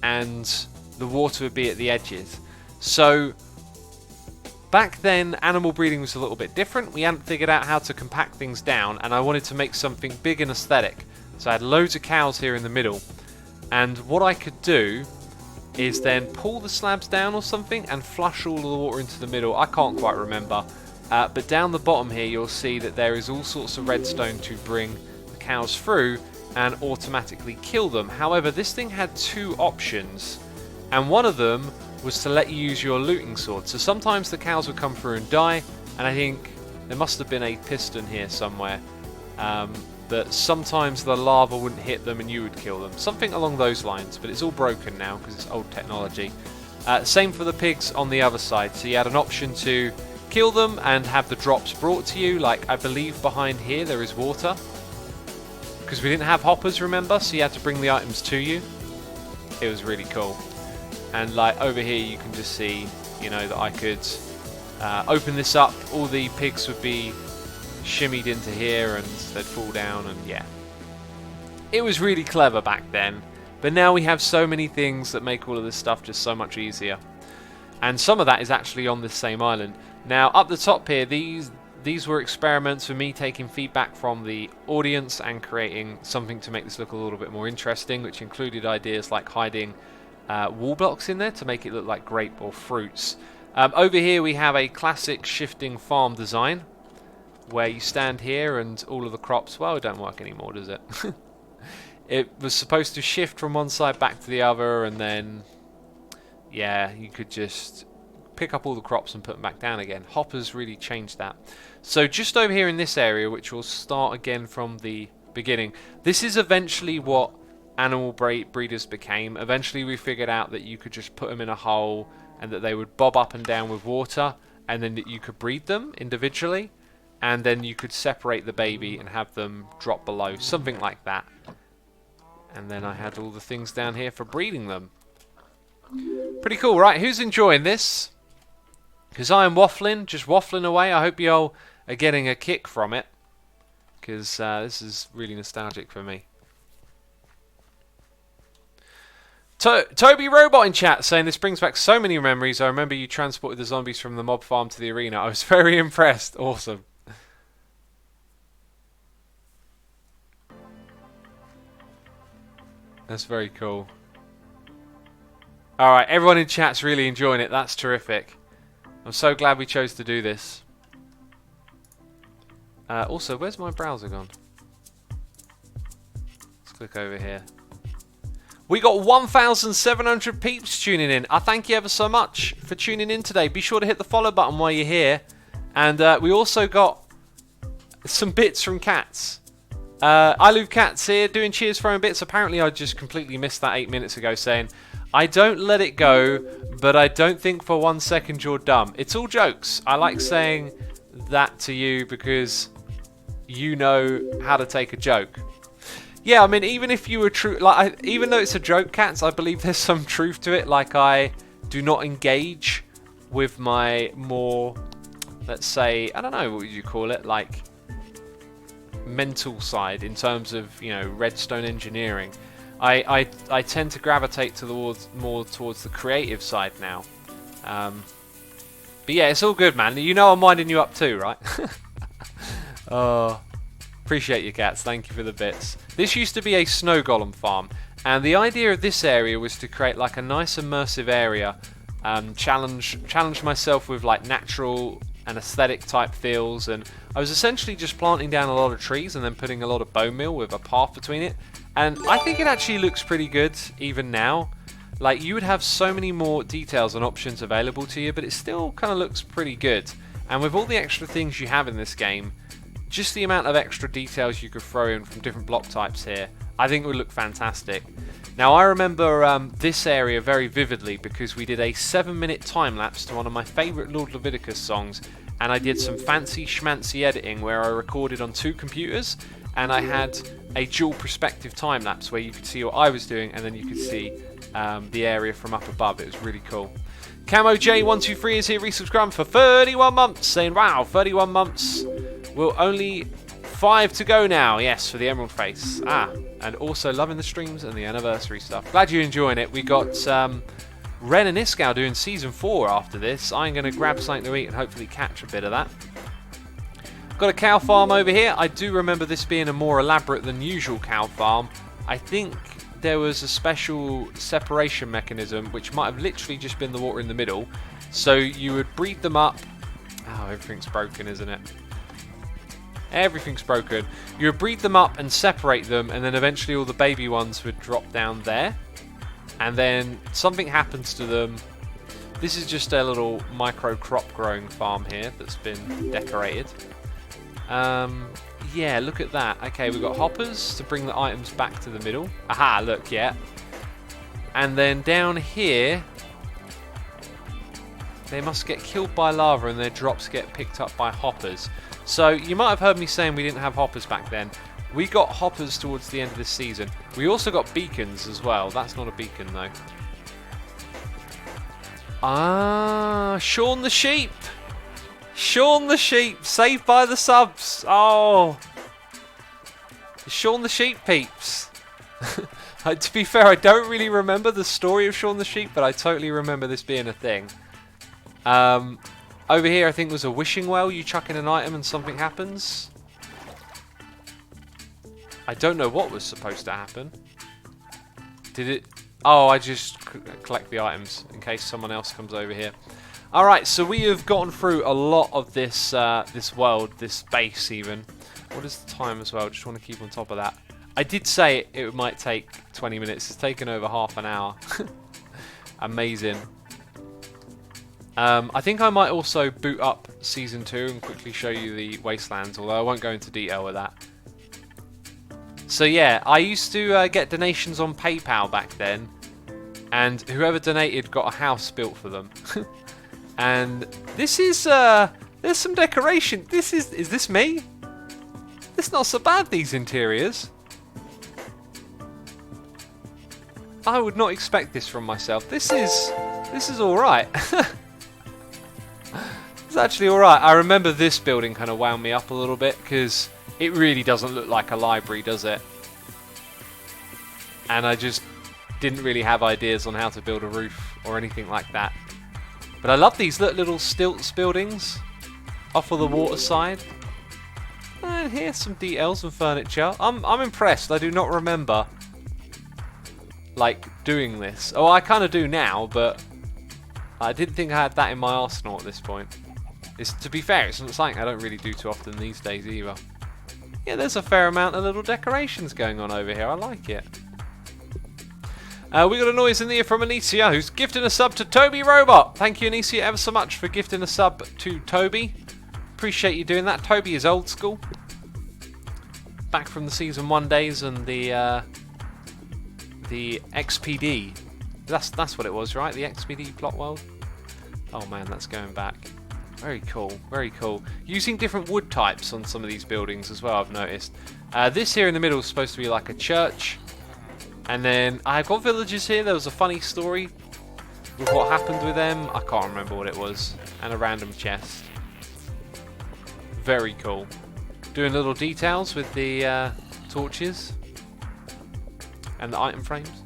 and the water would be at the edges. So back then, animal breeding was a little bit different. We hadn't figured out how to compact things down, and I wanted to make something big and aesthetic. So I had loads of cows here in the middle, and what I could do is then pull the slabs down or something and flush all of the water into the middle. I can't quite remember, but down the bottom here you'll see that there is all sorts of redstone to bring the cows through and automatically kill them. However, this thing had two options, and one of them was to let you use your looting sword. So sometimes the cows would come through and die, and I think there must have been a piston here somewhere, but sometimes the lava wouldn't hit them and you would kill them. Something along those lines, but it's all broken now because it's old technology. Same for the pigs on the other side. So you had an option to kill them and have the drops brought to you, like I believe behind here there is water. Because we didn't have hoppers, remember? So you had to bring the items to you. It was really cool. And like over here you can just see, you know, that I could open this up, all the pigs would be shimmied into here and they'd fall down, and yeah. It was really clever back then, but now we have so many things that make all of this stuff just so much easier. And some of that is actually on this same island. Now up the top here, these were experiments for me taking feedback from the audience and creating something to make this look a little bit more interesting, which included ideas like hiding wall blocks in there to make it look like grape or fruits. Over here we have a classic shifting farm design where you stand here and all of the crops, well, it don't work anymore, does it? It was supposed to shift from one side back to the other, and then yeah, you could just pick up all the crops and put them back down again. Hoppers really changed that. So just over here in this area, which will start again from the beginning, this is eventually what animal breeders became. Eventually we figured out that you could just put them in a hole and that they would bob up and down with water, and then that you could breed them individually. and then you could separate the baby and have them drop below, something like that. And then I had all the things down here for breeding them. Pretty cool, right? Who's enjoying this? Because I am waffling, just waffling away. I hope you all are getting a kick from it, because this is really nostalgic for me. Toby Robot in chat saying, this brings back so many memories. I remember you transported the zombies from the mob farm to the arena. I was very impressed. Awesome. That's very cool. Alright, everyone in chat's really enjoying it. That's terrific. I'm so glad we chose to do this. Also, where's my browser gone? Let's click over here. We got 1,700 peeps tuning in. I thank you ever so much for tuning in today. Be sure to hit the follow button while you're here. And we also got some bits from Cats. I Love Cats here doing cheers, throwing bits. Apparently I just completely missed that 8 minutes ago, saying, I don't let it go, but I don't think for 1 second you're dumb. It's all jokes. I like saying that to you because you know how to take a joke. Yeah, I mean, even if you were true, like, even though it's a joke, Cats, I believe there's some truth to it. Like, I do not engage with my more, let's say, I don't know, what would you call it, like, mental side in terms of, you know, redstone engineering. I tend to gravitate towards more towards the creative side now. But yeah, it's all good, man. You know I'm winding you up too, right? Oh. Appreciate you, Cats. Thank you for the bits. This used to be a snow golem farm, and the idea of this area was to create like a nice immersive area, challenge myself with like natural and aesthetic type feels, and I was essentially just planting down a lot of trees and then putting a lot of bone meal with a path between it, and I think it actually looks pretty good even now. Like, you would have so many more details and options available to you, but it still kind of looks pretty good. And with all the extra things you have in this game, just the amount of extra details you could throw in from different block types here, I think would look fantastic. Now, I remember this area very vividly because we did a 7-minute time lapse to one of my favourite Lord Leviticus songs, and I did some fancy schmancy editing where I recorded on 2 computers, and I had a dual perspective time lapse where you could see what I was doing and then you could see the area from up above. It was really cool. Camo J123 is here resubscribing for 31 months, saying, wow, 31 months. We'll only 5 to go now. Yes, for the Emerald Face. And also loving the streams and the anniversary stuff. Glad you're enjoying it. We got Ren and Iskau doing Season 4 after this. I'm going to grab something to eat and hopefully catch a bit of that. Got a cow farm over here. I do remember this being a more elaborate than usual cow farm. I think there was a special separation mechanism, which might have literally just been the water in the middle. So you would breed them up. Oh, everything's broken, isn't it? Everything's broken. You would breed them up and separate them, and then eventually all the baby ones would drop down there. And then something happens to them. This is just a little micro crop growing farm here that's been decorated. Yeah, look at that. Okay, we've got hoppers to bring the items back to the middle. Aha, look, yeah. And then down here, they must get killed by lava and their drops get picked up by hoppers. So you might have heard me saying we didn't have hoppers back then. We got hoppers towards the end of this season. We also got beacons as well. That's not a beacon though. Ah, Shaun the Sheep. Shaun the Sheep, saved by the subs. Oh, Shaun the Sheep peeps. To be fair, I don't really remember the story of Shaun the Sheep, but I totally remember this being a thing. Over here, I think was a wishing well. You chuck in an item and something happens. I don't know what was supposed to happen. Did it? Oh, I just collect the items in case someone else comes over here. Alright, so we have gotten through a lot of this this world, this base even. What is the time as well? Just want to keep on top of that. I did say it might take 20 minutes. It's taken over half an hour. Amazing. I think I might also boot up Season 2 and quickly show you the Wastelands, although I won't go into detail with that. So yeah, I used to get donations on PayPal back then, and whoever donated got a house built for them. And this is There's some decoration. Is this me? It's not so bad, these interiors. I would not expect this from myself. This is alright. It's actually alright. I remember this building kind of wound me up a little bit because it really doesn't look like a library, does it? And I just didn't really have ideas on how to build a roof or anything like that. But I love these little stilts buildings off of the water side. And here's some details and furniture. I'm impressed. I do not remember like doing this. Oh, I kind of do now, but I didn't think I had that in my arsenal at this point. To be fair, it's not something I don't really do too often these days either. Yeah, there's a fair amount of little decorations going on over here. I like it. We got a noise in the ear from Anicia, who's gifting a sub to Toby Robot. Thank you, Anicia, ever so much for gifting a sub to Toby. Appreciate you doing that. Toby is old school. Back from the Season 1 days and the XPD. That's what it was, right? The XPD plot world. Oh man, that's going back. Very cool, very cool. Using different wood types on some of these buildings as well, I've noticed. This here in the middle is supposed to be like a church. And then I've got villagers here. There was a funny story with what happened with them. I can't remember what it was. And a random chest. Very cool. Doing little details with the torches. And the item frames.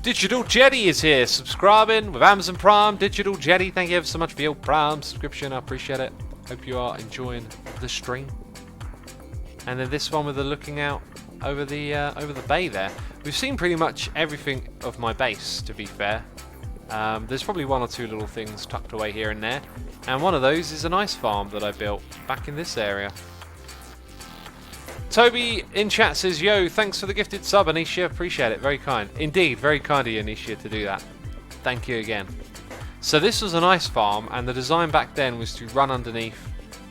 Digital Jetty is here, subscribing with Amazon Prime. Digital Jetty, thank you ever so much for your Prime subscription. I appreciate it. Hope you are enjoying the stream. And then this one with the looking out over the bay there. We've seen pretty much everything of my base, to be fair. There's probably one or two little things tucked away here and there. And one of those is an ice farm that I built back in this area. Toby in chat says, yo, thanks for the gifted sub, Anisha. Appreciate it. Very kind. Indeed, very kind of you, Anisha, to do that. Thank you again. So this was an ice farm, and the design back then was to run underneath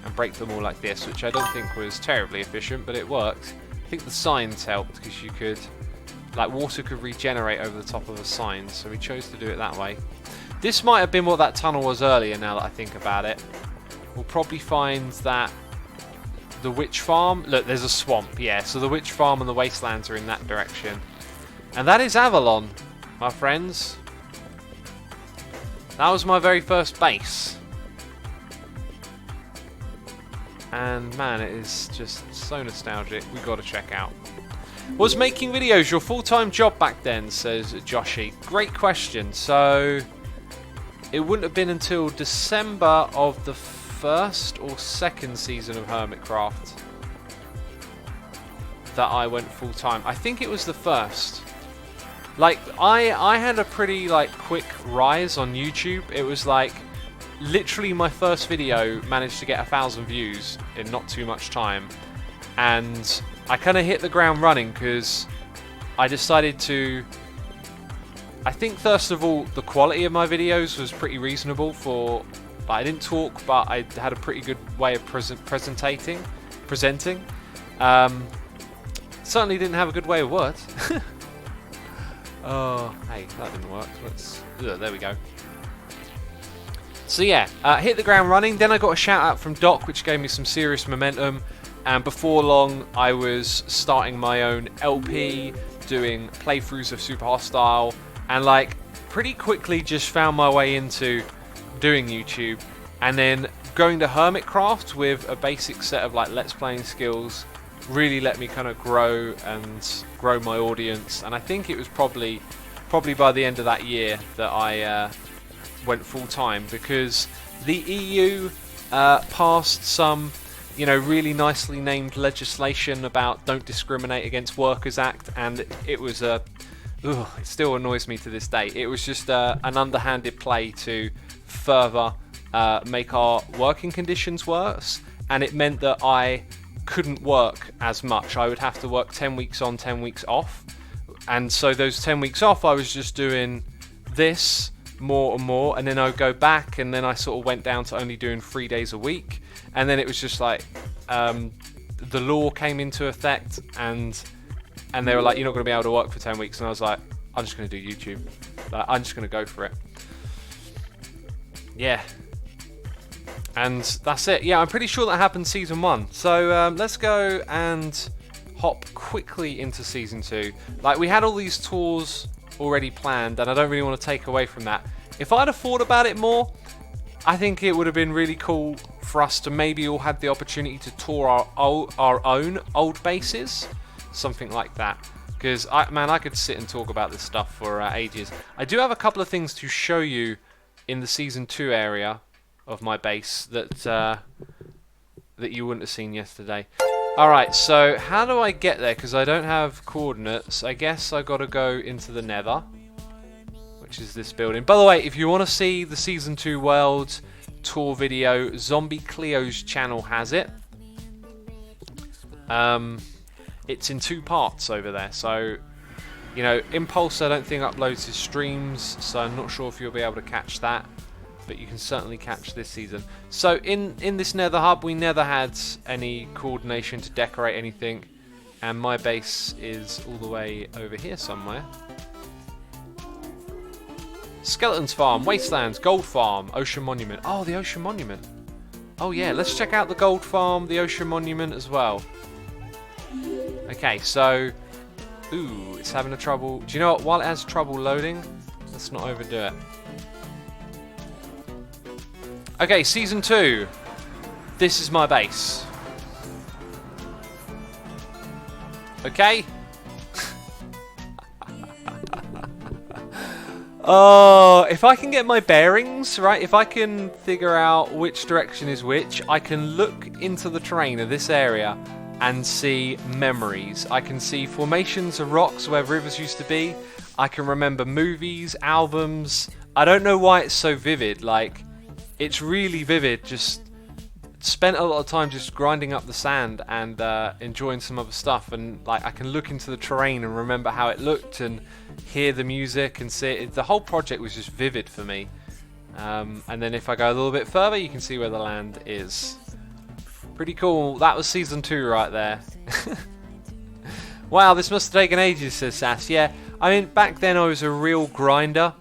and break them all like this, which I don't think was terribly efficient, but it worked. I think the signs helped because you could, like, water could regenerate over the top of the signs, so we chose to do it that way. This might have been what that tunnel was earlier, now that I think about it. We'll probably find that the witch farm, look, there's a swamp, yeah, so the witch farm and the wastelands are in that direction. And that is Avalon, my friends. That was my very first base. And man, it is just so nostalgic. We got to check out. Was making videos your full-time job back then, says Joshy. Great question. So it wouldn't have been until December of the first or second season of Hermitcraft that I went full-time. I think it was the first. Like, I had a pretty, like, quick rise on YouTube. It was like, literally my first video managed to get 1,000 views in not too much time. And I kind of hit the ground running because I decided to... I think, first of all, the quality of my videos was pretty reasonable for... I didn't talk, but I had a pretty good way of presenting. Certainly didn't have a good way of words. Oh, hey, that didn't work. There we go. So yeah, hit the ground running. Then I got a shout out from Doc, which gave me some serious momentum. And before long, I was starting my own LP, doing playthroughs of Super Hostile, and like pretty quickly just found my way into doing YouTube. And then going to Hermitcraft with a basic set of like Let's Playing skills really let me kind of grow my audience. And I think it was probably by the end of that year that I went full time, because the EU passed some, you know, really nicely named legislation about Don't Discriminate Against Workers Act, and it was it still annoys me to this day. It was just an underhanded play to further make our working conditions worse, and it meant that I couldn't work as much. I would have to work 10 weeks on, 10 weeks off, and so those 10 weeks off I was just doing this more and more, and then I would go back, and then I sort of went down to only doing 3 days a week, and then it was just like the law came into effect, and they were like, you're not going to be able to work for 10 weeks, and I was like, I'm just going to do YouTube. Like, I'm just going to go for it. Yeah. And that's it. Yeah, I'm pretty sure that happened Season 1. So let's go and hop quickly into Season 2. Like, we had all these tours already planned, and I don't really want to take away from that. If I'd have thought about it more, I think it would have been really cool for us to maybe all have the opportunity to tour our own old bases. Something like that. Because, man, I could sit and talk about this stuff for ages. I do have a couple of things to show you in the Season 2 area of my base that that you wouldn't have seen yesterday. Alright, so how do I get there? Because I don't have coordinates. I guess I got to go into the Nether, which is this building. By the way, if you want to see the Season 2 World Tour video, Zombie Cleo's channel has it. It's in 2 parts over there. So, you know, Impulse I don't think uploads his streams, so I'm not sure if you'll be able to catch that. But you can certainly catch this season. So in this Nether hub, we never had any coordination to decorate anything. And my base is all the way over here somewhere. Skeletons Farm, Wastelands, Gold Farm, Ocean Monument. Oh, the Ocean Monument. Oh yeah, let's check out the Gold Farm, the Ocean Monument as well. Okay, so... Ooh, it's having a trouble... Do you know what? While it has trouble loading, let's not overdo it. Okay, Season 2. This is my base. Okay? Oh, if I can get my bearings, right? If I can figure out which direction is which, I can look into the terrain of this area and see memories. I can see formations of rocks where rivers used to be. I can remember movies, albums. I don't know why it's so vivid. Like, it's really vivid. Just spent a lot of time just grinding up the sand and enjoying some other stuff. And like, I can look into the terrain and remember how it looked and hear the music and see it. The whole project was just vivid for me. And then if I go a little bit further, you can see where the land is. Pretty cool. That was Season 2 right there. Wow, this must have taken ages, says Sass. Yeah, I mean, back then I was a real grinder.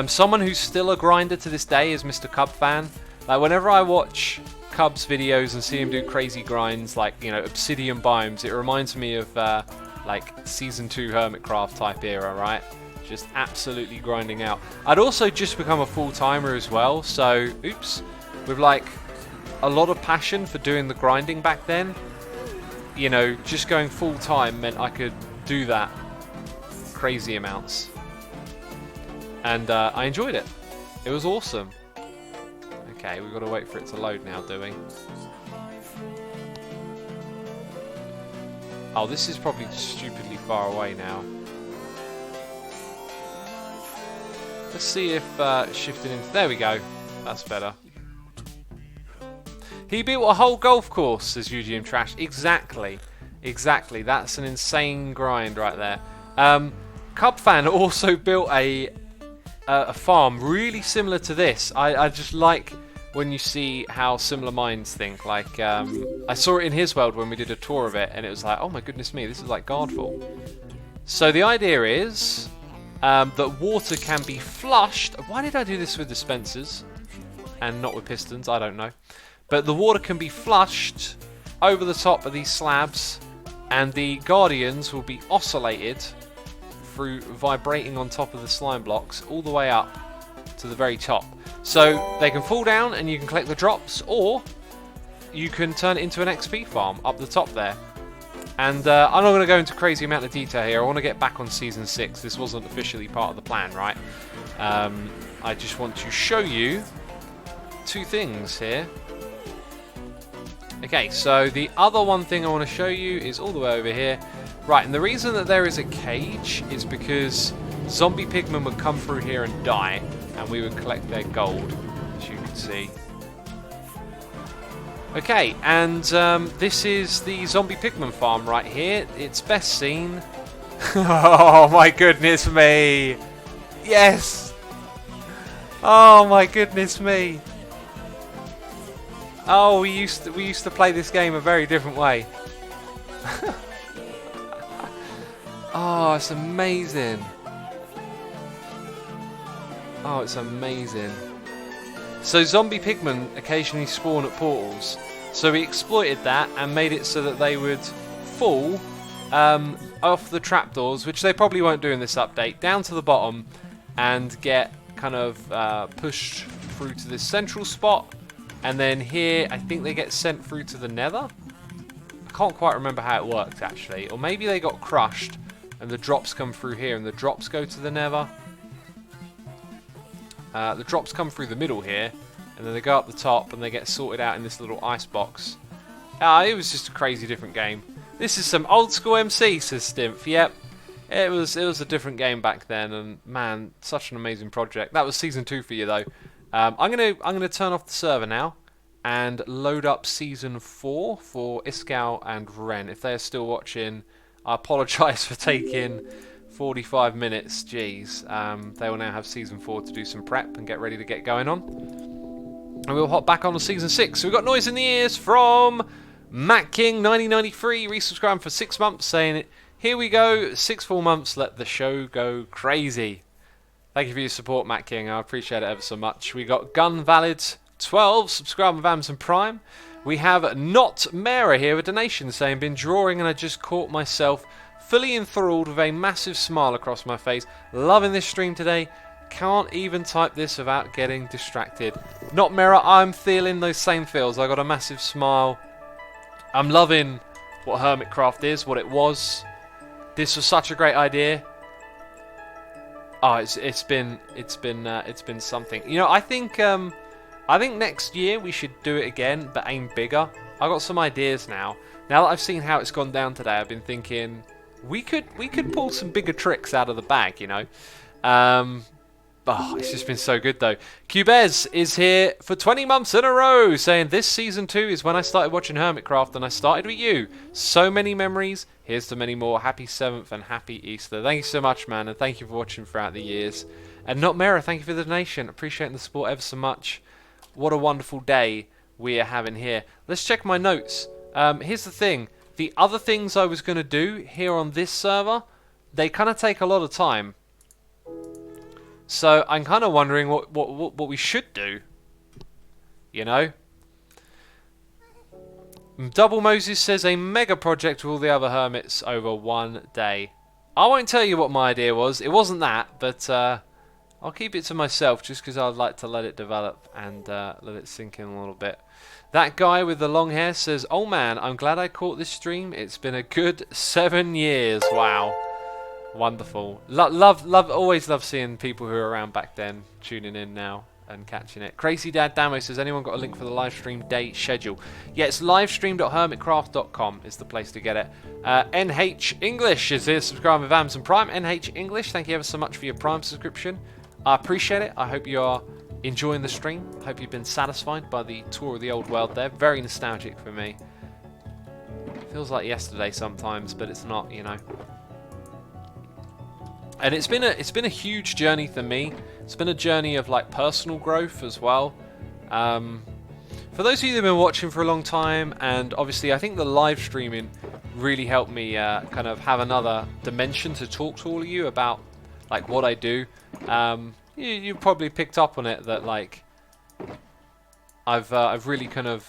Someone who's still a grinder to this day is Mr. Cub Fan. Like, whenever I watch Cub's videos and see him do crazy grinds, like, you know, obsidian biomes, it reminds me of, like, Season 2 Hermitcraft type era, right? Just absolutely grinding out. I'd also just become a full-timer as well, so, oops, with, like, a lot of passion for doing the grinding back then. You know, just going full-time meant I could do that crazy amounts. And I enjoyed it. It was awesome. Okay, we've got to wait for it to load now, do we? Oh, this is probably stupidly far away now. Let's see if shifting into... There we go. That's better. He built a whole golf course, says UGM Trash. Exactly. Exactly. That's an insane grind right there. Cub Fan also built a farm really similar to this. I just like when you see how similar minds think. Like, I saw it in his world when we did a tour of it, and it was like, oh my goodness me, this is like Guardful. So the idea is that water can be flushed. Why did I do this with dispensers and not with pistons? I don't know. But the water can be flushed over the top of these slabs, and the guardians will be oscillated through vibrating on top of the slime blocks all the way up to the very top. So they can fall down and you can collect the drops, or you can turn it into an XP farm up the top there. And I'm not going to go into crazy amount of detail here. I want to get back on Season 6. This wasn't officially part of the plan, right? I just want to show you 2 things here. Okay, so the other one thing I want to show you is all the way over here. Right, and the reason that there is a cage is because zombie pigmen would come through here and die, and we would collect their gold, as you can see. Okay, and this is the zombie pigmen farm right here. It's best seen. Oh my goodness me! Yes! Oh my goodness me! Oh, we used to play this game a very different way. Oh, it's amazing. Oh, it's amazing. So zombie pigmen occasionally spawn at portals. So we exploited that and made it so that they would fall off the trapdoors, which they probably won't do in this update, down to the bottom and get kind of pushed through to this central spot. And then here, I think they get sent through to the nether. I can't quite remember how it worked actually. Or maybe they got crushed and the drops come through here and the drops go to the nether. The drops come through the middle here, and then they go up the top and they get sorted out in this little ice box. It was just a crazy different game. This is some old school MC, says Stimpf. Yep, it was a different game back then, and man, such an amazing project. That was season 2 for you though. I'm gonna turn off the server now and load up season 4 for Iskall and Ren. If they are still watching, I apologise for taking 45 minutes, jeez. They will now have season 4 to do some prep and get ready to get going on. And we'll hop back on to season 6. So we've got noise in the ears from Matt King 1993, resubscribed for 6 months, saying, "Here we go, 6 full months, let the show go crazy." Thank you for your support, Matt King. I appreciate it ever so much. We got Gun Valid 12, subscribed with Amazon Prime. We have Not Mara here, a donation saying, "Been drawing and I just caught myself fully enthralled with a massive smile across my face. Loving this stream today. Can't even type this without getting distracted." Not Mirror, I'm feeling those same feels. I got a massive smile. I'm loving what Hermitcraft is, what it was. This was such a great idea. Oh, it's been something. You know, I think next year we should do it again, but aim bigger. I got some ideas now. Now that I've seen how it's gone down today, I've been thinking we could pull some bigger tricks out of the bag, you know. It's just been so good though. Cubez is here for 20 months in a row, saying this season 2 is when I started watching Hermitcraft and I started with you. So many memories. Here's to many more. Happy 7th and happy Easter. Thank you so much, man, and thank you for watching throughout the years. And Not Mera, thank you for the donation. Appreciating the support ever so much. What a wonderful day we are having here. Let's check my notes. Here's the thing. The other things I was going to do here on this server, they kind of take a lot of time. So I'm kind of wondering what we should do. You know? Double Moses says a mega project with all the other hermits over one day. I won't tell you what my idea was. It wasn't that, but I'll keep it to myself just because I'd like to let it develop and let it sink in a little bit. That guy with the long hair says, "Oh man, I'm glad I caught this stream. It's been a good 7 years." Wow. Wonderful. Always love seeing people who were around back then tuning in now and catching it. Crazy Dad Damo says, "Anyone got a link for the live stream date schedule?" Yeah, it's livestream.hermitcraft.com is the place to get it. NH English is here, subscribing with Amazon Prime. NH English, thank you ever so much for your Prime subscription. I appreciate it. I hope you are enjoying the stream. I hope you've been satisfied by the tour of the old world there. Very nostalgic for me. Feels like yesterday sometimes, but it's not, you know. And it's been a huge journey for me. It's been a journey of like personal growth as well. For those of you that have been watching for a long time, and obviously I think the live streaming really helped me kind of have another dimension to talk to all of you about like what I do. You probably picked up on it that like I've really kind of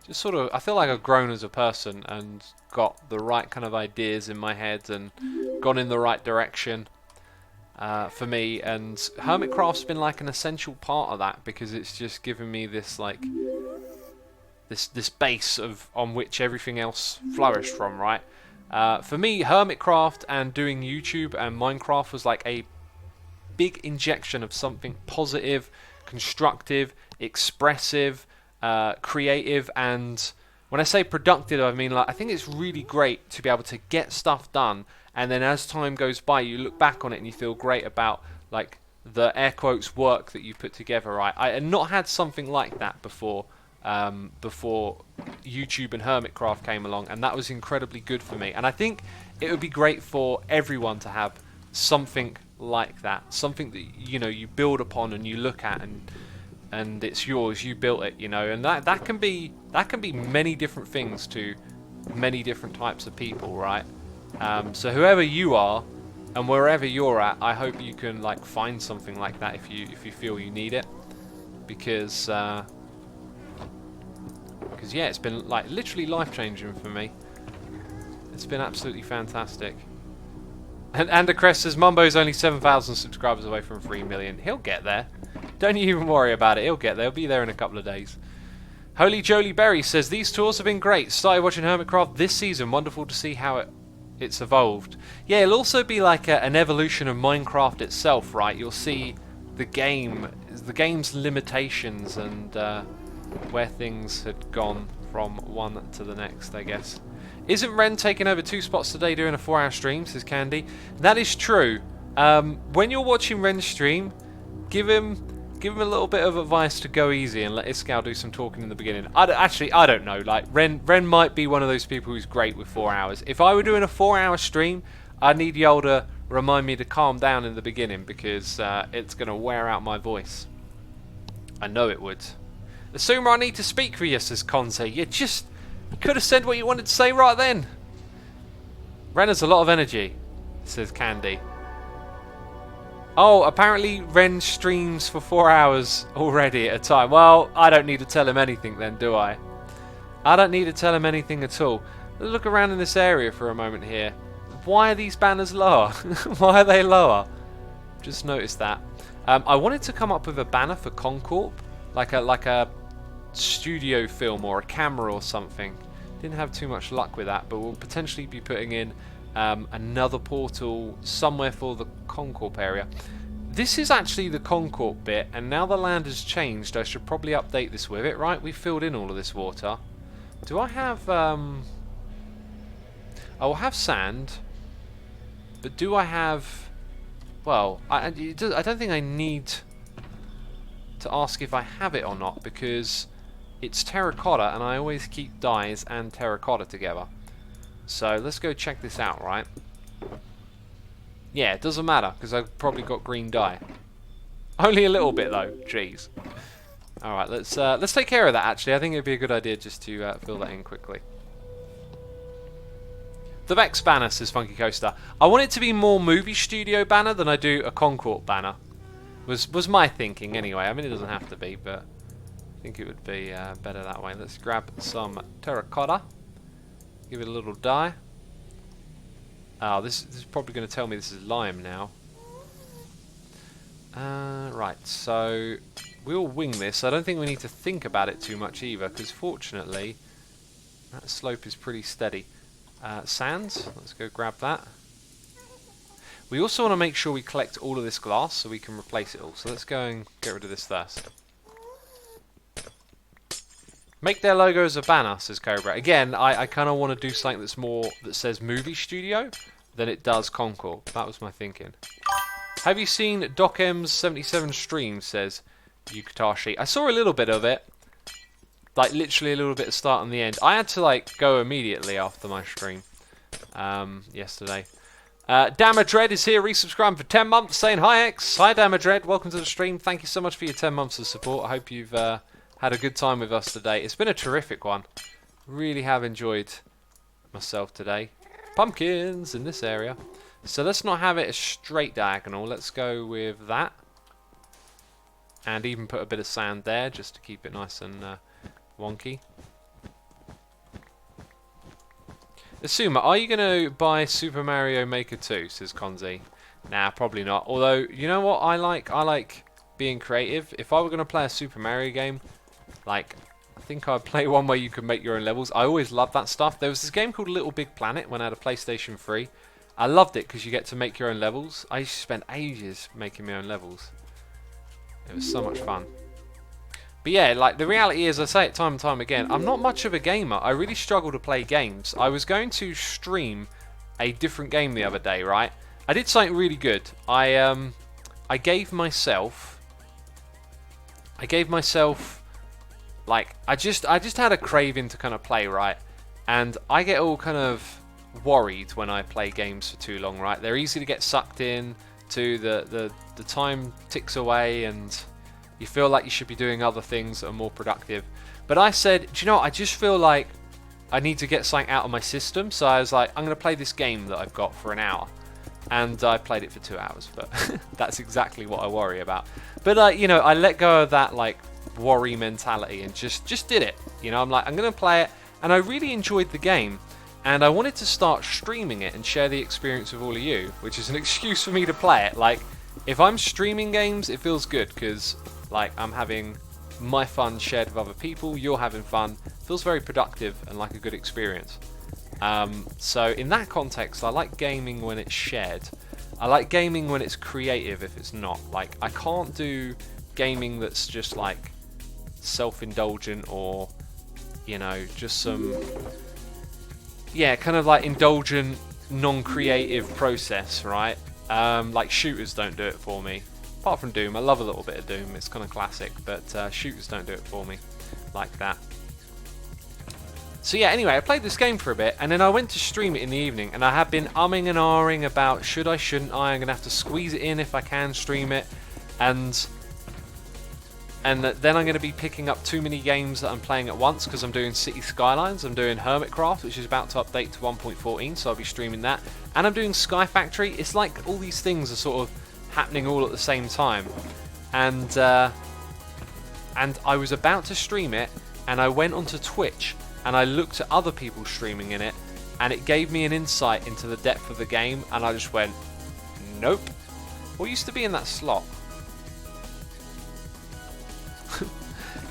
just sort of, I feel like I've grown as a person and got the right kind of ideas in my head and gone in the right direction for me, and Hermitcraft's been like an essential part of that because it's just given me this like this base of on which everything else flourished from, right? For me, Hermitcraft and doing YouTube and Minecraft was like a big injection of something positive, constructive, expressive, creative, and when I say productive, I mean like I think it's really great to be able to get stuff done, and then as time goes by, you look back on it and you feel great about like the air quotes work that you put together. Right, I had not had something like that before. Before YouTube and Hermitcraft came along, and that was incredibly good for me. And I think it would be great for everyone to have something like that, something that you know you build upon and you look at and it's yours, you built it, you know, and that can be many different things to many different types of people, right? So whoever you are and wherever you're at, I hope you can like find something like that if you feel you need it. because yeah, it's been like literally life-changing for me. It's been absolutely fantastic. And Andercrest says Mumbo's only 7,000 subscribers away from 3 million. He'll get there. Don't you even worry about it. He'll get there. He'll be there in a couple of days. Holy Jolie Berry says these tours have been great. Started watching Hermitcraft this season. Wonderful to see how it's evolved. Yeah, it'll also be like an evolution of Minecraft itself, right? You'll see the game's limitations and where things had gone from one to the next, I guess. Isn't Ren taking over 2 spots today doing a 4-hour stream, says Candy? That is true. When you're watching Ren stream, give him a little bit of advice to go easy and let Iskal do some talking in the beginning. I don't know. Like Ren might be one of those people who's great with 4 hours. If I were doing a 4-hour stream, I'd need Yol to remind me to calm down in the beginning because it's going to wear out my voice. I know it would. Assume I need to speak for you, says Conte. You could have said what you wanted to say right then. Ren has a lot of energy, says Candy. Oh, apparently Ren streams for 4 hours already at a time. Well, I don't need to tell him anything then, do I? I don't need to tell him anything at all. Let's look around in this area for a moment here. Why are these banners lower? Why are they lower? Just noticed that. I wanted to come up with a banner for Concorp, like a studio film or a camera or something. Didn't have too much luck with that, but we'll potentially be putting in another portal somewhere for the Concorp area. This is actually the Concorp bit, and now the land has changed. I should probably update this with it, right? We filled in all of this water. Do I have... I will have sand, but do I have... Well, I don't think I need to ask if I have it or not, because it's terracotta, and I always keep dyes and terracotta together. So let's go check this out, right? Yeah, it doesn't matter because I've probably got green dye. Only a little bit though. Jeez. All right, let's take care of that. Actually, I think it'd be a good idea just to fill that in quickly. The Vex banner, says Funky Coaster. I want it to be more movie studio banner than I do a Concorp banner. Was my thinking anyway. I mean, it doesn't have to be, but I think it would be better that way. Let's grab some terracotta. Give it a little dye. Oh, this is probably going to tell me this is lime now. Right, so we'll wing this. I don't think we need to think about it too much either, because fortunately that slope is pretty steady. Sands, let's go grab that. We also want to make sure we collect all of this glass so we can replace it all. So let's go and get rid of this first. Make their logo as a banner, says Cobra. Again, I kind of want to do something that's more that says movie studio than it does Concord. That was my thinking. Have you seen DocM's 77 stream, says Yukatashi. I saw a little bit of it. Like literally a little bit of start and the end. I had to like go immediately after my stream yesterday. Damadred is here, resubscribing for 10 months, saying hi X. Hi Damadred, welcome to the stream. Thank you so much for your 10 months of support. I hope you've had a good time with us today. It's been a terrific one. Really have enjoyed myself today. Pumpkins in this area. So let's not have it a straight diagonal. Let's go with that. And even put a bit of sand there just to keep it nice and wonky. Asuma, are you going to buy Super Mario Maker 2, says Konzi. Nah, probably not. Although, you know what I like? I like being creative. If I were going to play a Super Mario game, like, I think I'd play one where you could make your own levels. I always loved that stuff. There was this game called Little Big Planet when I had a PlayStation 3. I loved it because you get to make your own levels. I used to spend ages making my own levels. It was so much fun. But yeah, like the reality is, I say it time and time again, I'm not much of a gamer. I really struggle to play games. I was going to stream a different game the other day, right? I did something really good. I gave myself like I just had a craving to kind of play, right? And I get all kind of worried when I play games for too long, right? They're easy to get sucked in to, the time ticks away and you feel like you should be doing other things that are more productive. But I said, do you know what? I just feel like I need to get something out of my system. So I was like, I'm going to play this game that I've got for an hour. And I played it for 2 hours. But that's exactly what I worry about. But, you know, I let go of that, like, worry mentality and just did it. You know, I'm like, I'm going to play it, and I really enjoyed the game, and I wanted to start streaming it and share the experience with all of you, which is an excuse for me to play it. Like, if I'm streaming games, it feels good because, like, I'm having my fun shared with other people, you're having fun. It feels very productive and like a good experience. So in that context, I like gaming when it's shared. I like gaming when it's creative if it's not. Like, I can't do gaming that's just like self-indulgent or, you know, just some, yeah, kind of like indulgent, non-creative process, right? Like shooters don't do it for me. Apart from Doom, I love a little bit of Doom, it's kind of classic, but shooters don't do it for me like that. So yeah, anyway, I played this game for a bit, and then I went to stream it in the evening, and I have been umming and ahhing about should I, shouldn't I, I'm going to have to squeeze it in if I can stream it, and then I'm going to be picking up too many games that I'm playing at once, because I'm doing City Skylines, I'm doing Hermitcraft, which is about to update to 1.14, so I'll be streaming that, and I'm doing Sky Factory. It's like all these things are sort of happening all at the same time, and I was about to stream it, and I went onto Twitch, and I looked at other people streaming in it, and it gave me an insight into the depth of the game, and I just went, nope. What used to be in that slot?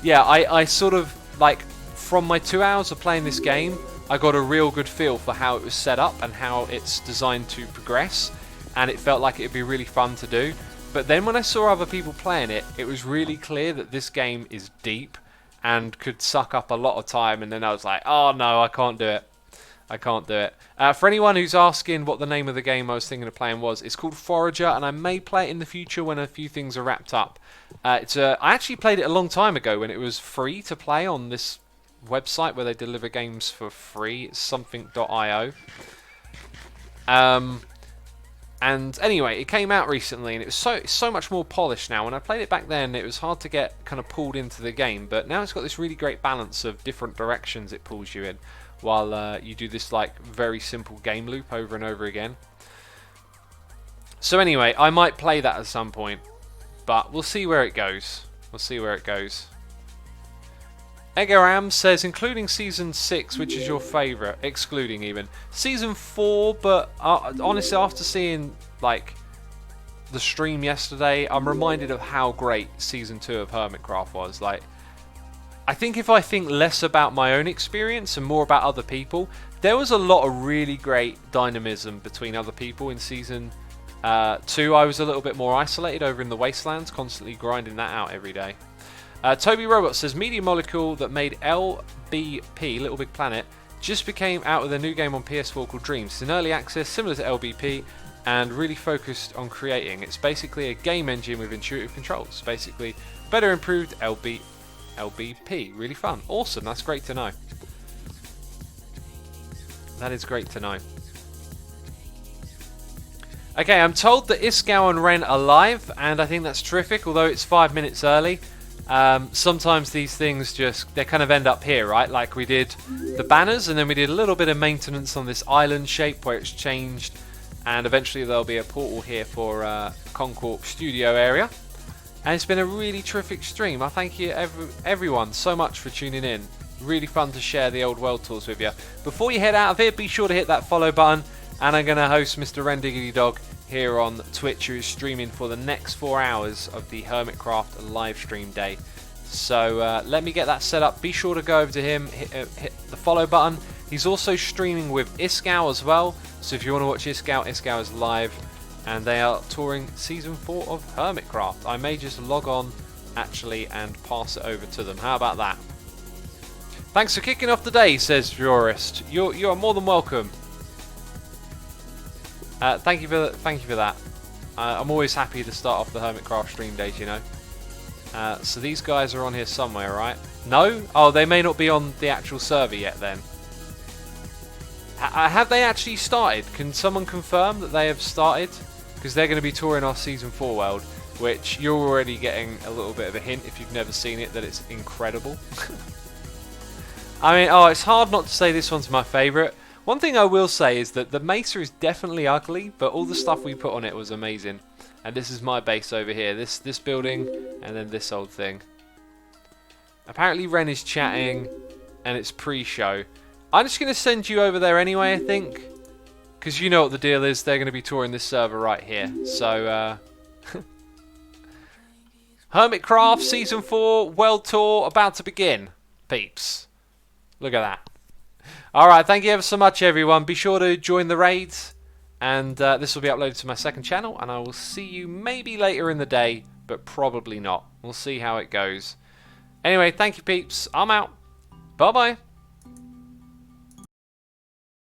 Yeah, I sort of, like, from my 2 hours of playing this game, I got a real good feel for how it was set up and how it's designed to progress, and it felt like it'd be really fun to do. But then when I saw other people playing it, it was really clear that this game is deep and could suck up a lot of time, and then I was like, oh no, I can't do it. I can't do it. For anyone who's asking what the name of the game I was thinking of playing was, it's called Forager, and I may play it in the future when a few things are wrapped up. I actually played it a long time ago when it was free to play on this website where they deliver games for free. It's something.io. And anyway, it came out recently, and it's so much more polished now. When I played it back then, it was hard to get kind of pulled into the game, but now it's got this really great balance of different directions it pulls you in, while you do this like very simple game loop over and over again. So anyway, I might play that at some point, but we'll see where it goes. We'll see where it goes. Egaram says, including Season 6, which is your favourite? Excluding even. Season 4, but honestly, after seeing like the stream yesterday, I'm reminded of how great Season 2 of Hermitcraft was. Like, I think if I think less about my own experience and more about other people, there was a lot of really great dynamism between other people in Season 2. I was a little bit more isolated over in the Wastelands, constantly grinding that out every day. Toby Robot says, Media Molecule that made LBP, Little Big Planet, just became out with a new game on PS4 called Dreams. It's in early access, similar to LBP, and really focused on creating. It's basically a game engine with intuitive controls. Basically, better improved LBP. Really fun. Awesome, that's great to know. That is great to know. Okay, I'm told that Iskau and Ren are live, and I think that's terrific, although it's 5 minutes early. Sometimes these things they kind of end up here, right? Like we did the banners, and then we did a little bit of maintenance on this island shape where it's changed, and eventually there'll be a portal here for Concorp studio area. And it's been a really terrific stream. I thank you everyone so much for tuning in. Really fun to share the old world tours with you. Before you head out of here, be sure to hit that follow button, and I'm going to host Mr. Rendiggity Dog here on Twitch, who is streaming for the next 4 hours of the Hermitcraft live stream day. So let me get that set up. Be sure to go over to him, hit the follow button. He's also streaming with Iskau as well, so if you want to watch Iskau is live, and they are touring Season 4 of Hermitcraft. I may just log on actually and pass it over to them. How about that? Thanks for kicking off the day, says Jurist. You are more than welcome. Thank you for that. I'm always happy to start off the Hermitcraft stream days, you know. So these guys are on here somewhere, right? No? Oh, they may not be on the actual server yet then. Have they actually started? Can someone confirm that they have started? Because they're going to be touring our Season 4 world, which you're already getting a little bit of a hint if you've never seen it, that it's incredible. I mean, it's hard not to say this one's my favourite. One thing I will say is that the Mesa is definitely ugly, but all the stuff we put on it was amazing. And this is my base over here. This building, and then this old thing. Apparently Ren is chatting, and it's pre-show. I'm just going to send you over there anyway, I think. Because you know what the deal is. They're going to be touring this server right here. So, Hermitcraft Season 4 World Tour about to begin. Peeps. Look at that. Alright, thank you ever so much, everyone. Be sure to join the raids. And this will be uploaded to my second channel. And I will see you maybe later in the day. But probably not. We'll see how it goes. Anyway, thank you, peeps. I'm out. Bye-bye.